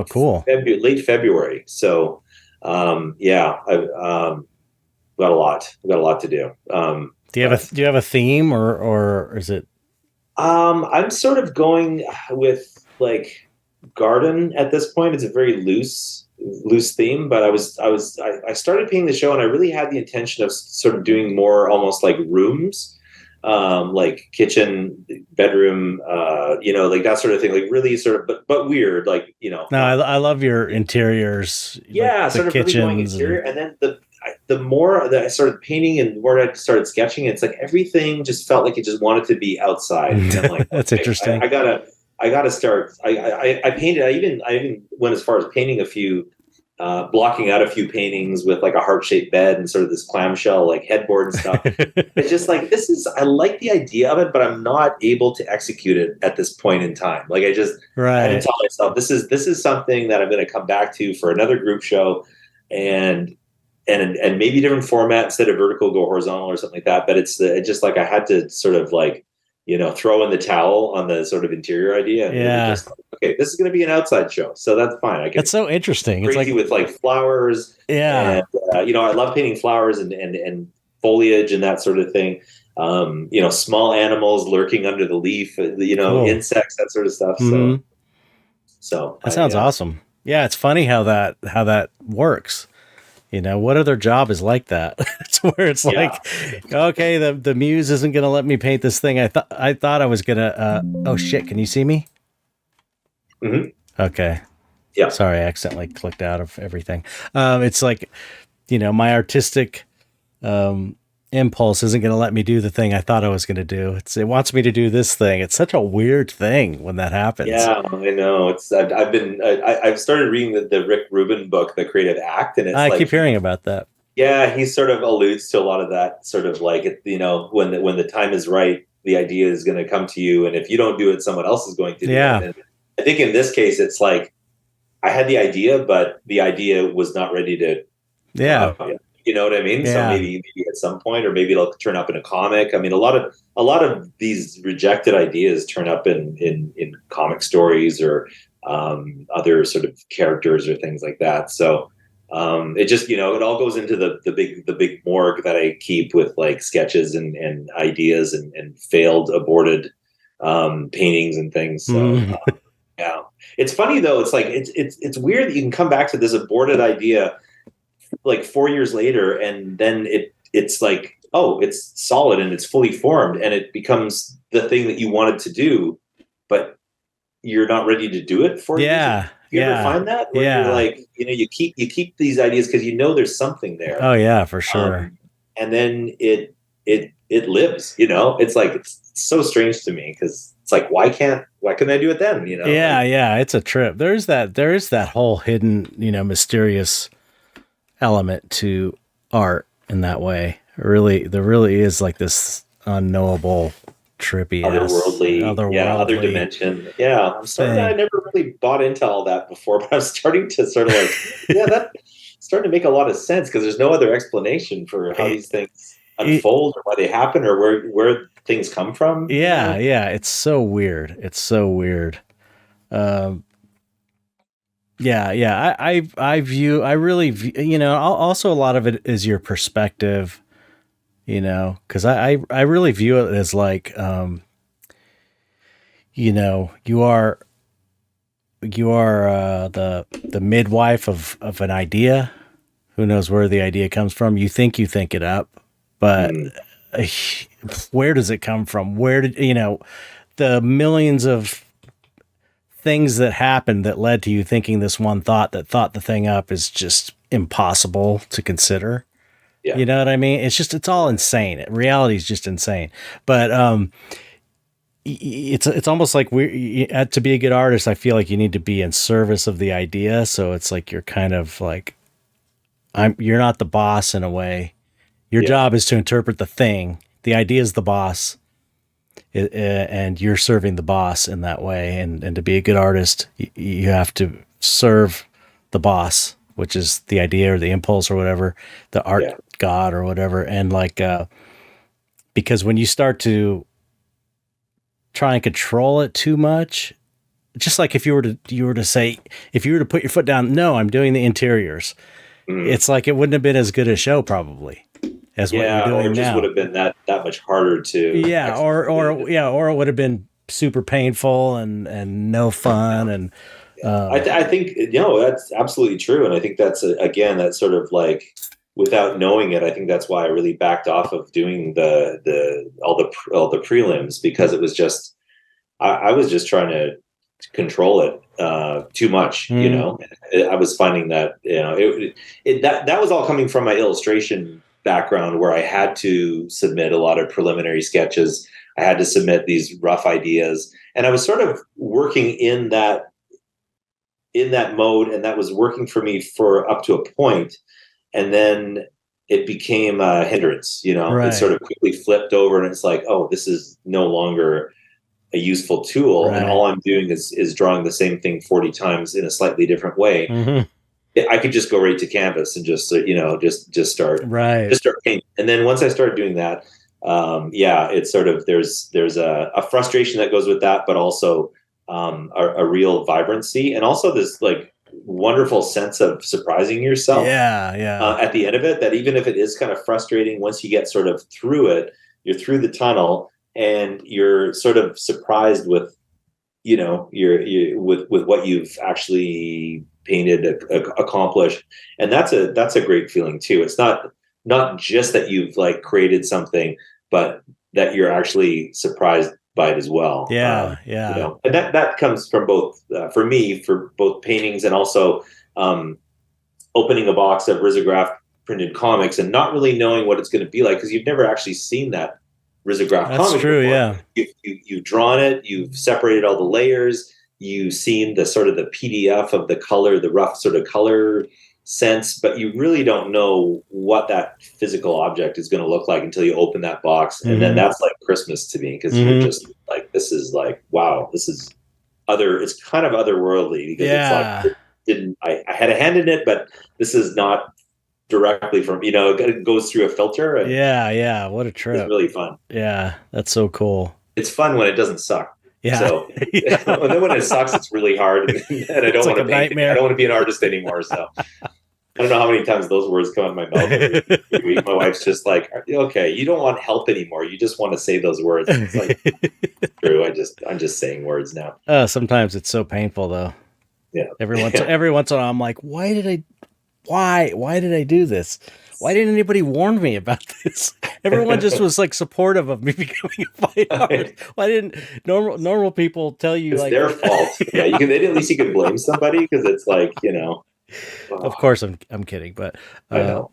[SPEAKER 1] Cool.
[SPEAKER 2] Late February. So, yeah, I've got a lot. I've got a lot to do.
[SPEAKER 1] Do you have a theme, or is it?
[SPEAKER 2] I'm sort of going with like garden at this point. It's a very loose theme, but I started painting the show, and I really had the intention of sort of doing more almost like rooms. Like kitchen, bedroom, like that sort of thing, like really sort of, but weird, like, No,
[SPEAKER 1] I love your interiors.
[SPEAKER 2] Yeah,
[SPEAKER 1] like
[SPEAKER 2] sort of really going interior. And then the more that I started painting and the more I started sketching, it's like everything just felt like it just wanted to be outside. And I'm like,
[SPEAKER 1] that's interesting.
[SPEAKER 2] I gotta start. I painted. I even went as far as painting a few. Blocking out a few paintings with like a heart-shaped bed and sort of this clamshell like headboard and stuff. It's just like, I like the idea of it, but I'm not able to execute it at this point in time. Like I had to tell myself, this is something that I'm going to come back to for another group show, and maybe different format, instead of vertical, go horizontal or something like that. But it's just like I had to sort of like, throw in the towel on the sort of interior idea. And really just like, okay, this is going to be an outside show, so that's fine.
[SPEAKER 1] It's so interesting.
[SPEAKER 2] Crazy, it's like with like flowers.
[SPEAKER 1] Yeah.
[SPEAKER 2] And, I love painting flowers and foliage and that sort of thing. Small animals lurking under the leaf, cool. Insects, that sort of stuff. Mm-hmm. So
[SPEAKER 1] that sounds awesome. Yeah. It's funny how that works. What other job is like that? It's where it's like, okay, the muse isn't going to let me paint this thing. I thought I was going to, oh shit. Can you see me?
[SPEAKER 2] Mm-hmm.
[SPEAKER 1] Okay.
[SPEAKER 2] Yeah.
[SPEAKER 1] Sorry. I accidentally clicked out of everything. It's like, my artistic, impulse isn't going to let me do the thing I thought I was going to do. It wants me to do this thing. It's such a weird thing when that happens.
[SPEAKER 2] Yeah, I know. I've started reading the Rick Rubin book, The Creative Act, and
[SPEAKER 1] I keep hearing about that.
[SPEAKER 2] Yeah, he sort of alludes to a lot of that sort of like, when the time is right, the idea is going to come to you, and if you don't do it, someone else is going to do it. And I think in this case, it's like I had the idea, but the idea was not ready to.
[SPEAKER 1] Yeah.
[SPEAKER 2] You know what I mean?
[SPEAKER 1] Yeah.
[SPEAKER 2] So maybe at some point, or maybe it'll turn up in a comic. I mean, a lot of these rejected ideas turn up in comic stories or other sort of characters or things like that. So it just, it all goes into the big morgue that I keep with like sketches and ideas and failed, aborted paintings and things. So yeah. It's funny though. It's like it's weird that you can come back to this aborted idea like 4 years later, and then it's like, oh, it's solid and it's fully formed, and it becomes the thing that you wanted to do, but you're not ready to do it 4 years ago.
[SPEAKER 1] Yeah.
[SPEAKER 2] You ever
[SPEAKER 1] Yeah.
[SPEAKER 2] find that where
[SPEAKER 1] Yeah.
[SPEAKER 2] you're like, you keep these ideas because there's something there.
[SPEAKER 1] Oh yeah, for sure.
[SPEAKER 2] And then it lives. It's like it's so strange to me because it's like why can't I do it then?
[SPEAKER 1] Yeah,
[SPEAKER 2] like,
[SPEAKER 1] yeah, it's a trip. There is that whole hidden, mysterious element to art in that way. Really, there really is like this unknowable, trippy,
[SPEAKER 2] otherworldly, other dimension. Yeah, I'm sorry, I never really bought into all that before, but I'm starting to sort of like, that's starting to make a lot of sense because there's no other explanation for how these things unfold or why they happen or where things come from.
[SPEAKER 1] Yeah, yeah, it's so weird. It's so weird. Yeah. I really view, also a lot of it is your perspective, because I really view it as like, you are the midwife of an idea. Who knows where the idea comes from? You think it up, but where does it come from? Where did the millions of things that happened that led to you thinking this one thought that thought the thing up is just impossible to consider. Yeah. You know what I mean? It's all insane. Reality is just insane. But it's almost like to be a good artist, I feel like you need to be in service of the idea. So it's like you're kind of like you're not the boss in a way. Your job is to interpret the thing. The idea is the boss. And you're serving the boss in that way. And to be a good artist, you have to serve the boss, which is the idea or the impulse or whatever, the art god or whatever. And like, because when you start to try and control it too much, just like if you were to put your foot down, no, I'm doing the interiors. It's like, it wouldn't have been as good a show probably. As what you're doing
[SPEAKER 2] or just
[SPEAKER 1] now.
[SPEAKER 2] Would have been that much harder to
[SPEAKER 1] or it would have been super painful and no fun and
[SPEAKER 2] I think that's absolutely true, and I think that's again that's sort of like without knowing it, I think that's why I really backed off of doing all the prelims, because it was just I was just trying to control it too much. I was finding that that was all coming from my illustration background, where I had to submit a lot of preliminary sketches. I had to submit these rough ideas, and I was sort of working in that mode, and that was working for me for up to a point, and then it became a hindrance. Right. It sort of quickly flipped over, and it's like, oh, this is no longer a useful tool, right. And all I'm doing is drawing the same thing 40 times in a slightly different way. Mm-hmm. I could just go right to canvas and just start painting. And then once I started doing that, it's sort of there's a frustration that goes with that, but also a real vibrancy, and also this like wonderful sense of surprising yourself. At the end of it, that even if it is kind of frustrating, once you get sort of through it, you're through the tunnel, and you're sort of surprised with with what you've actually painted, accomplished, and that's a great feeling too. It's not just that you've like created something, but that you're actually surprised by it as well. And that comes from both for me, for both paintings and also opening a box of risograph printed comics and not really knowing what it's going to be like, because you've never actually seen that risograph comic. That's true. Before. You've drawn it, you've separated all the layers, you've seen the sort of the PDF of the color, the rough sort of color sense, but you really don't know what that physical object is going to look like until you open that box. Mm-hmm. And then that's like Christmas to me, because you're just like, this is like, wow, this is it's kind of otherworldly, because it's like, I had a hand in it, but this is not directly from, it goes through a filter. And
[SPEAKER 1] what a trip.
[SPEAKER 2] It's really fun.
[SPEAKER 1] Yeah, that's so cool.
[SPEAKER 2] It's fun when it doesn't suck.
[SPEAKER 1] Yeah.
[SPEAKER 2] So and then when it sucks, it's really hard, and I don't want to paint. I don't want to be an artist anymore. So I don't know how many times those words come out of my mouth every week. My wife's just like, okay, you don't want help anymore. You just want to say those words. It's like, true. I'm just saying words now.
[SPEAKER 1] Sometimes it's so painful though.
[SPEAKER 2] Yeah.
[SPEAKER 1] Every once in a while, I'm like, why did I do this? Why didn't anybody warn me about this? Everyone just was like supportive of me becoming a fine artist. Why didn't normal people tell you
[SPEAKER 2] It's
[SPEAKER 1] like
[SPEAKER 2] their fault? Yeah, you can. At least you can blame somebody because it's like
[SPEAKER 1] Of course, I'm kidding, but
[SPEAKER 2] I know.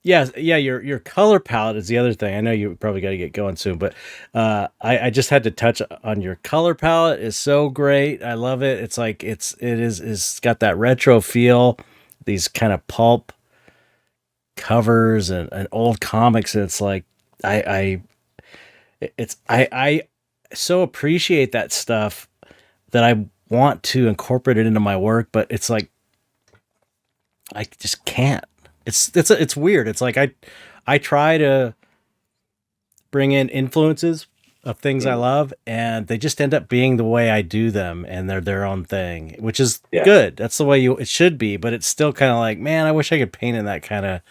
[SPEAKER 1] yeah. Your color palette is the other thing. I know you probably got to get going soon, but I just had to touch on your color palette. Is so great. I love it. It's like it's got that retro feel. These kind of pulp covers and old comics. And it's like I so appreciate that stuff that I want to incorporate it into my work, but it's like I just can't. It's weird. It's like I try to bring in influences of things I love, and they just end up being the way I do them, and they're their own thing, which is good. That's the way it should be, but it's still kind of like, man, I wish I could paint in that kind of.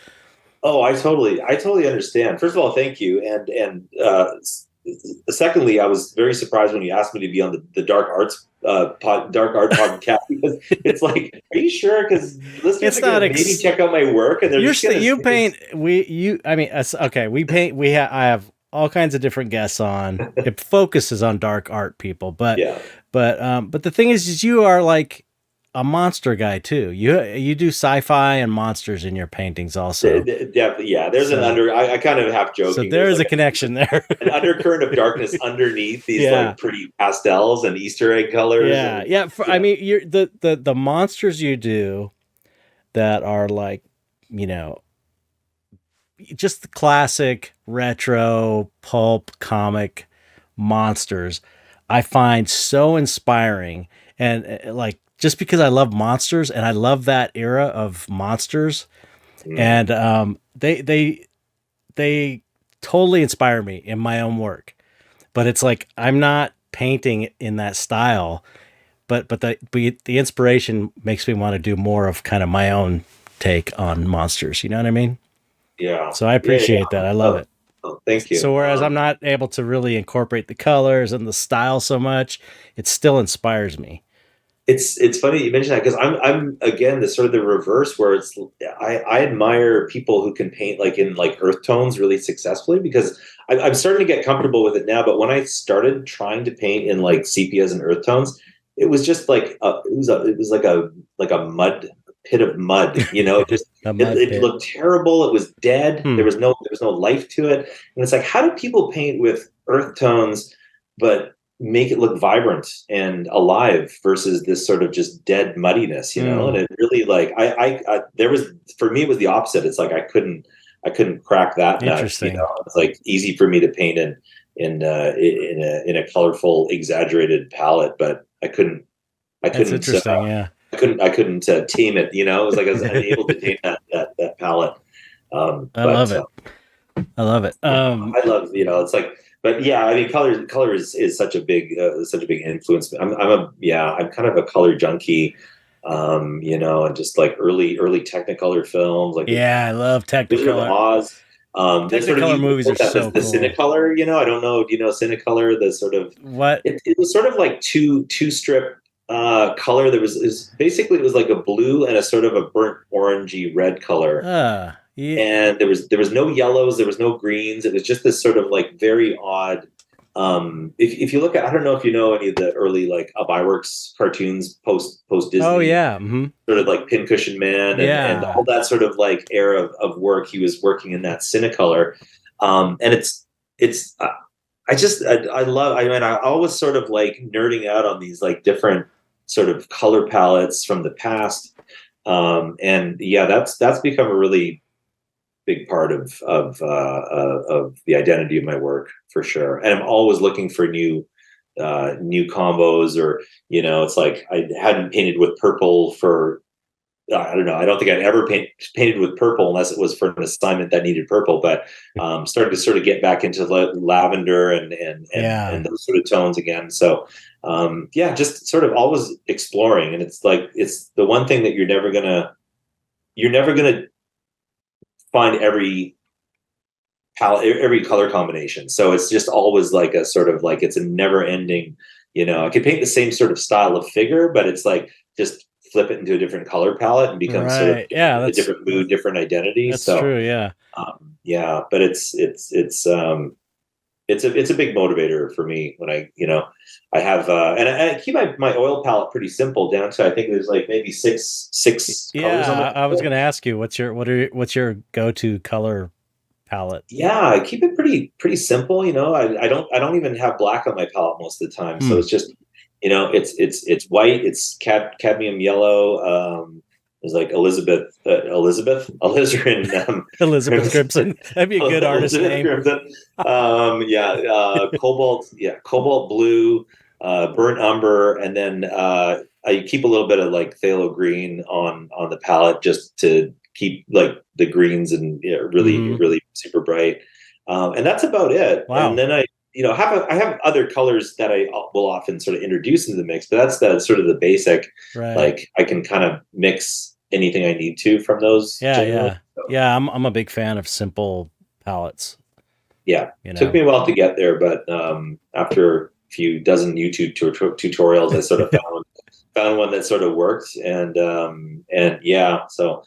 [SPEAKER 2] Oh, I totally understand. First of all, thank you, and secondly, I was very surprised when you asked me to be on the dark art podcast because it's like, are you sure? Because listeners are going to maybe check out my work, and they're just gonna,
[SPEAKER 1] you paint. I mean, okay. We paint. I have all kinds of different guests on. It focuses on dark art people, but the thing is you are like a monster guy too. You do sci-fi and monsters in your paintings also.
[SPEAKER 2] Definitely, yeah. There's I kind of half joking.
[SPEAKER 1] So there is like a connection there.
[SPEAKER 2] An undercurrent of darkness underneath these like pretty pastels and Easter egg colors.
[SPEAKER 1] Yeah. I mean, the monsters you do that are like, just the classic retro pulp comic monsters, I find so inspiring. And like, just because I love monsters and I love that era of monsters, and they totally inspire me in my own work. But it's like I'm not painting in that style, but the inspiration makes me want to do more of kind of my own take on monsters. You know what I mean?
[SPEAKER 2] Yeah.
[SPEAKER 1] So I appreciate that. I love it.
[SPEAKER 2] Oh, thank you.
[SPEAKER 1] So whereas I'm not able to really incorporate the colors and the style so much, it still inspires me.
[SPEAKER 2] It's funny you mentioned that because I'm again the sort of the reverse where it's I admire people who can paint like in like earth tones really successfully because I'm starting to get comfortable with it now. But when I started trying to paint in like sepias and earth tones, it was just like it was like a mud pit of mud, it looked terrible. It was dead. There was no life to it. And it's like, how do people paint with earth tones but make it look vibrant and alive versus this sort of just dead muddiness, And it really like there was, for me, it was the opposite. It's like I couldn't crack that nut. It's like easy for me to paint in a colorful, exaggerated palette, but I couldn't.
[SPEAKER 1] That's interesting.
[SPEAKER 2] I couldn't tame it. It was like I was unable to tame that palette.
[SPEAKER 1] I love it. I love it.
[SPEAKER 2] I love, it's like, but yeah, I mean, color is such a big influence. I'm kind of a color junkie, and just like early Technicolor films. Like
[SPEAKER 1] I love Technicolor.
[SPEAKER 2] Wizard of Oz.
[SPEAKER 1] Technicolor movies are so cool.
[SPEAKER 2] The Cinecolor, I don't know. Do you know Cinecolor? The sort of
[SPEAKER 1] what
[SPEAKER 2] it was sort of like two strip color. It was like a blue and a sort of a burnt orangey red color. And there was no yellows, there was no greens. It was just this sort of like very odd. If you look at, I don't know if you know any of the early like Iwerks cartoons post Disney.
[SPEAKER 1] Oh yeah, mm-hmm.
[SPEAKER 2] Sort of like Pincushion Man and all that sort of like era of work. He was working in that Cinecolor, and I always sort of like nerding out on these like different sort of color palettes from the past, and that's become a really big part of the identity of my work for sure. And I'm always looking for new combos, or it's like I hadn't painted with purple for I don't know. I don't think I'd ever painted with purple unless it was for an assignment that needed purple. But started to sort of get back into lavender and those sort of tones again. So just sort of always exploring. And it's like it's the one thing that you're never gonna find every palette, every color combination. So it's just always like a sort of like, it's a never ending, I could paint the same sort of style of figure, but it's like just flip it into a different color palette and become sort of
[SPEAKER 1] Right. Yeah,
[SPEAKER 2] a different mood, different identity.
[SPEAKER 1] that's
[SPEAKER 2] So
[SPEAKER 1] true. Yeah.
[SPEAKER 2] yeah, but it's a big motivator for me when I have and I keep my oil palette pretty simple down to, I think there's like maybe six colors on my
[SPEAKER 1] Yeah, I was
[SPEAKER 2] palette.
[SPEAKER 1] going to ask you what's your go-to color palette?
[SPEAKER 2] Yeah, I keep it pretty simple. I don't even have black on my palette most of the time. So
[SPEAKER 1] Hmm.
[SPEAKER 2] it's just, it's white, it's cadmium yellow. There's like alizarin,
[SPEAKER 1] Elizabeth
[SPEAKER 2] crimson,
[SPEAKER 1] Crimson. That'd be a good artist
[SPEAKER 2] Elizabeth
[SPEAKER 1] name.
[SPEAKER 2] crimson. Cobalt blue, burnt umber, and then I keep a little bit of like phthalo green on the palette just to keep like the greens and really
[SPEAKER 1] Hmm.
[SPEAKER 2] really super bright. And that's about it. And
[SPEAKER 1] Wow.
[SPEAKER 2] then I have other colors that I will often sort of introduce into the mix, but that's the sort of the basic.
[SPEAKER 1] Right.
[SPEAKER 2] Like I can kind of mix anything I need to from those
[SPEAKER 1] Yeah,
[SPEAKER 2] generally.
[SPEAKER 1] yeah.
[SPEAKER 2] So,
[SPEAKER 1] Yeah, I'm a big fan of simple palettes,
[SPEAKER 2] yeah,
[SPEAKER 1] you
[SPEAKER 2] took
[SPEAKER 1] know.
[SPEAKER 2] me a while to get there, but after a few dozen YouTube tutorials, I sort of found one that sort of worked, and yeah, so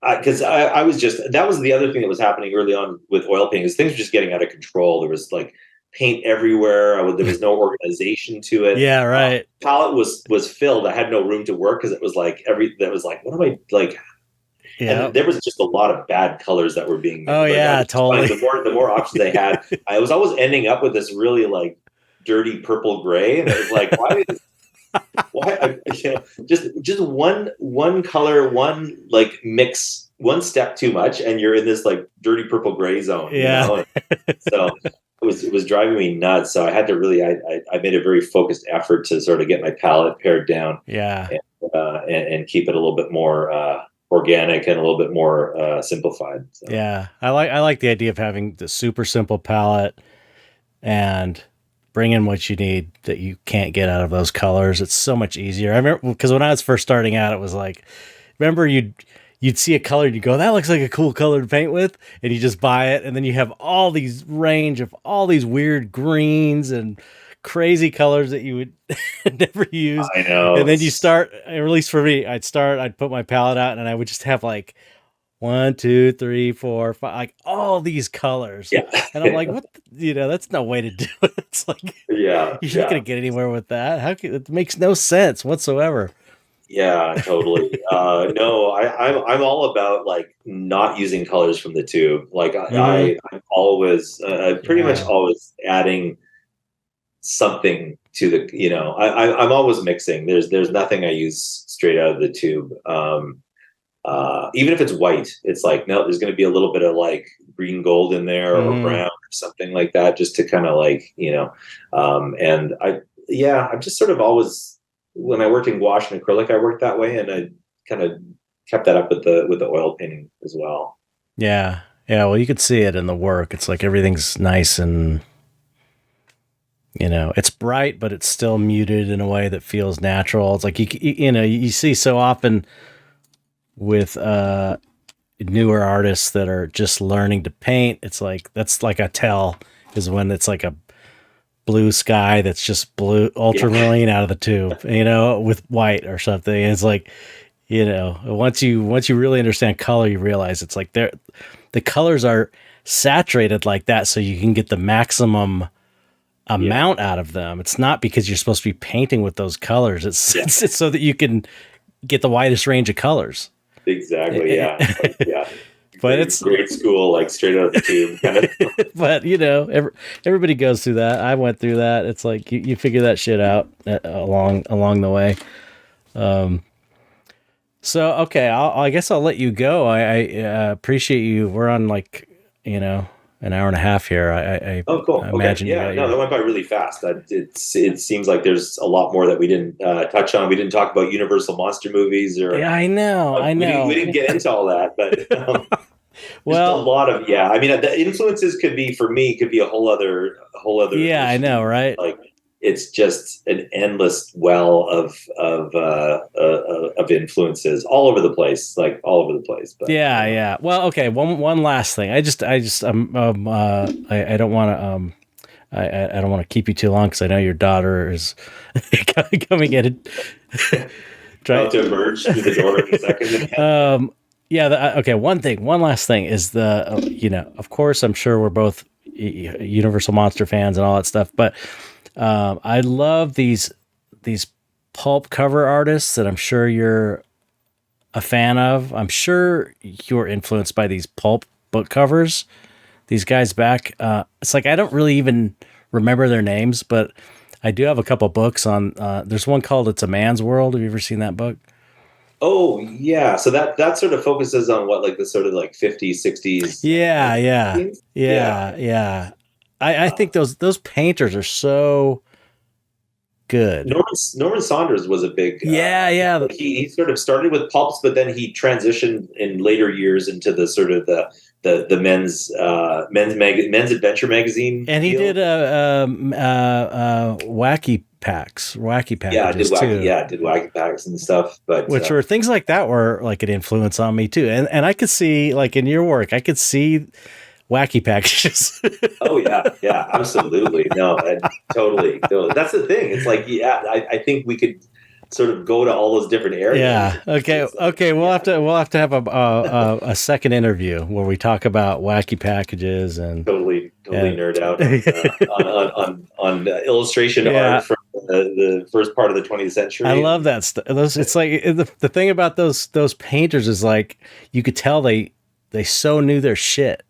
[SPEAKER 2] because I was just, that was the other thing that was happening early on with oil painting, is things were just getting out of control. There was like paint everywhere. There was no organization to it.
[SPEAKER 1] Yeah, right.
[SPEAKER 2] Palette was filled. I had no room to work because it was like that was like, what am I like?
[SPEAKER 1] Yeah.
[SPEAKER 2] And there was just a lot of bad colors that were being
[SPEAKER 1] Oh
[SPEAKER 2] made. Like I
[SPEAKER 1] yeah,
[SPEAKER 2] was just finding
[SPEAKER 1] totally.
[SPEAKER 2] the more options I had, I was always ending up with this really like dirty purple gray, and it was like, why just one color, one like mix, one step too much, and you're in this like dirty purple gray zone,
[SPEAKER 1] Yeah.
[SPEAKER 2] and so it was driving me nuts. So I had to really, I made a very focused effort to sort of get my palette pared down,
[SPEAKER 1] Yeah.
[SPEAKER 2] and keep it a little bit more organic and a little bit more simplified. So
[SPEAKER 1] Yeah. I like the idea of having the super simple palette and bring in what you need that you can't get out of those colors. It's so much easier. I remember because when I was first starting out, it was like, remember you'd see a color and you go, that looks like a cool color to paint with, and you just buy it, and then you have all these range of all these weird greens and crazy colors that you would never use.
[SPEAKER 2] I know.
[SPEAKER 1] And then you start, at least for me, I'd put my palette out and I would just have like 1, 2, 3, 4, 5, like all these colors.
[SPEAKER 2] Yeah.
[SPEAKER 1] And I'm like, what? That's no way to do it. It's like,
[SPEAKER 2] Yeah,
[SPEAKER 1] you're not
[SPEAKER 2] yeah.
[SPEAKER 1] going to get anywhere with that. It makes no sense whatsoever.
[SPEAKER 2] Yeah, totally. No, I'm all about like not using colors from the tube. Like
[SPEAKER 1] Hmm.
[SPEAKER 2] I'm always, pretty much
[SPEAKER 1] Yeah.
[SPEAKER 2] always adding something to the, I'm always mixing. There's nothing I use straight out of the tube. Even if it's white, it's like, no, there's going to be a little bit of like green gold in there or
[SPEAKER 1] Hmm.
[SPEAKER 2] brown or something like that, just to kind of like, and yeah, I've just sort of always, when I worked in gouache and acrylic, I worked that way, and I kind of kept that up with the oil painting as well.
[SPEAKER 1] Yeah. Yeah. Well, you could see it in the work. It's like everything's nice and, it's bright, but it's still muted in a way that feels natural. It's like, you see so often with, newer artists that are just learning to paint. It's like, that's like a tell is when it's like a blue sky that's just blue
[SPEAKER 2] Yeah.
[SPEAKER 1] ultramarine out of the tube, with white or something. And it's like, once you really understand color, you realize it's like the colors are saturated like that so you can get the maximum
[SPEAKER 2] Yeah.
[SPEAKER 1] amount out of them. It's not because you're supposed to be painting with those colors. It's
[SPEAKER 2] Yeah.
[SPEAKER 1] it's so that you can get the widest range of colors.
[SPEAKER 2] Exactly. Yeah. Like, yeah.
[SPEAKER 1] But it's
[SPEAKER 2] Grade school, like straight out of the tube, kind of.
[SPEAKER 1] but everybody goes through that. I went through that. It's like you figure that shit out along the way. So okay, I guess I'll let you go. I appreciate you. We're on like an hour and a half here.
[SPEAKER 2] Oh, cool.
[SPEAKER 1] I
[SPEAKER 2] Okay.
[SPEAKER 1] imagine you
[SPEAKER 2] Yeah.
[SPEAKER 1] got
[SPEAKER 2] No,
[SPEAKER 1] your.
[SPEAKER 2] that went by really fast. It seems like there's a lot more that we didn't touch on. We didn't talk about Universal monster movies, or
[SPEAKER 1] Yeah, I know. I
[SPEAKER 2] we
[SPEAKER 1] know.
[SPEAKER 2] didn't get into all that, but just a
[SPEAKER 1] Well,
[SPEAKER 2] lot of, yeah. I mean, the influences could be, for me, could be a whole other
[SPEAKER 1] yeah, I know,
[SPEAKER 2] issue.
[SPEAKER 1] right?
[SPEAKER 2] Like it's just an endless well of influences all over the place, like all over the place. But
[SPEAKER 1] Yeah. Well, okay. One last thing. I don't want to I don't want to keep you too long because I know your daughter is coming in.
[SPEAKER 2] about to emerge through the door in a second.
[SPEAKER 1] Yeah. Okay. One last thing is of course, I'm sure we're both Universal Monster fans and all that stuff, but I love these pulp cover artists that I'm sure you're a fan of. I'm sure you're influenced by these pulp book covers. These guys back, it's like I don't really even remember their names, but I do have a couple books on. There's one called "It's a Man's World." Have you ever seen that book?
[SPEAKER 2] Oh yeah, so that sort of focuses on what, like the sort of like 50s, 60s.
[SPEAKER 1] Yeah. I think those painters are so good.
[SPEAKER 2] Norman Saunders was a big
[SPEAKER 1] Yeah.
[SPEAKER 2] He sort of started with pulps, but then he transitioned in later years into the sort of the men's adventure magazine,
[SPEAKER 1] and he
[SPEAKER 2] deal.
[SPEAKER 1] did wacky packages too.
[SPEAKER 2] Did wacky packs and stuff, but
[SPEAKER 1] which were things like that were like an influence on me too. And I could see, like, in your work, I could see wacky packages.
[SPEAKER 2] Oh yeah, absolutely. No, totally. That's the thing. It's like, I think we could sort of go to all those different areas.
[SPEAKER 1] Yeah. Okay. We'll have to have a second interview where we talk about wacky packages and
[SPEAKER 2] totally nerd out on illustration art from the first part of the 20th century.
[SPEAKER 1] I love that stuff. It's like the thing about those painters is, like, you could tell they so knew their shit.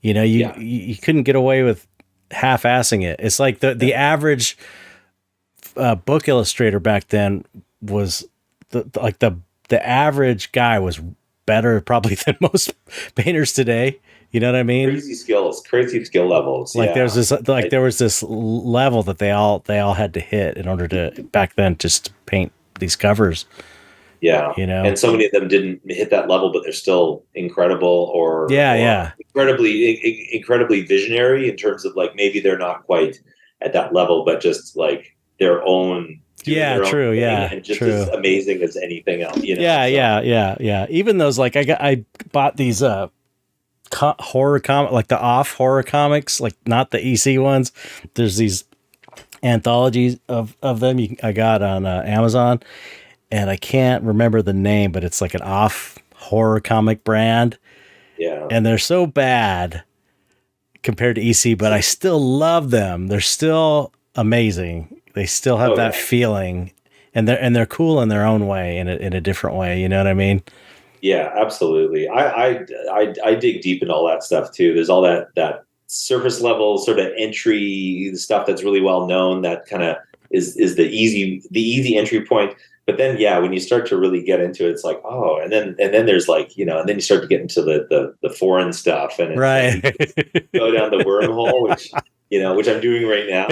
[SPEAKER 1] You couldn't get away with half-assing it. It's like the average book illustrator back then was the average guy was better probably than most painters today. You know what I mean?
[SPEAKER 2] Crazy skill levels.
[SPEAKER 1] Like there was this level that they all had to hit in order to back then just paint these covers.
[SPEAKER 2] Yeah, and so many of them didn't hit that level, but they're still incredible, or incredibly visionary in terms of, like, maybe they're not quite at that level, but just like their own.
[SPEAKER 1] True.
[SPEAKER 2] And just as amazing as anything else.
[SPEAKER 1] Yeah. Even those, like, I bought these horror comic, like the off horror comics, like not the EC ones. There's these anthologies of them I got on Amazon. And I can't remember the name, but it's like an off horror comic brand.
[SPEAKER 2] Yeah.
[SPEAKER 1] And they're so bad compared to EC, but I still love them. They're still amazing. They still have that feeling, and they're cool in their own way, in a different way. You know what I mean?
[SPEAKER 2] Yeah, absolutely. I dig deep in all that stuff too. There's all that surface level sort of entry stuff that's really well known. That kind of is the easy entry point. But then, when you start to really get into it, it's like, oh, and then there's, like, and then you start to get into the foreign stuff, and it's like, go down the wormhole, which I'm doing right now.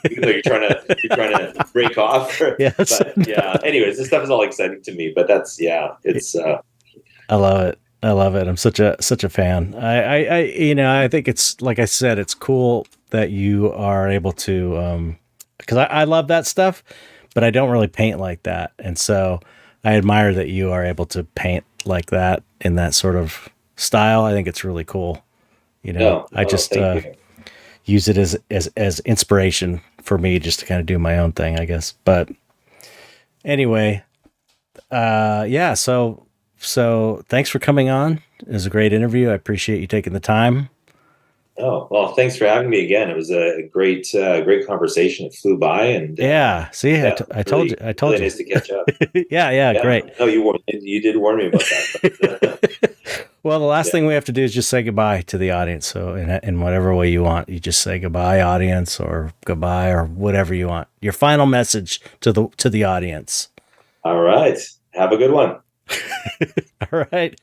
[SPEAKER 2] Even though you're trying to break off.
[SPEAKER 1] Yes.
[SPEAKER 2] But anyways, this stuff is all exciting to me. But that's it's.
[SPEAKER 1] I love it. I'm such a fan. I think it's, like I said, it's cool that you are able to, because I love that stuff. But I don't really paint like that. And so I admire that you are able to paint like that in that sort of style. I think it's really cool. I just use it as inspiration for me, just to kind of do my own thing, I guess. But anyway, so thanks for coming on. It was a great interview. I appreciate you taking the time.
[SPEAKER 2] Oh, well, thanks for having me again. It was a great conversation. It flew by, and
[SPEAKER 1] I told you.
[SPEAKER 2] Really nice to catch up.
[SPEAKER 1] yeah, great.
[SPEAKER 2] No, you did warn me about that. But,
[SPEAKER 1] well, the last thing we have to do is just say goodbye to the audience. So in whatever way you want, you just say goodbye, audience, or goodbye, or whatever you want. Your final message to the audience.
[SPEAKER 2] All right. Have a good one.
[SPEAKER 1] All right.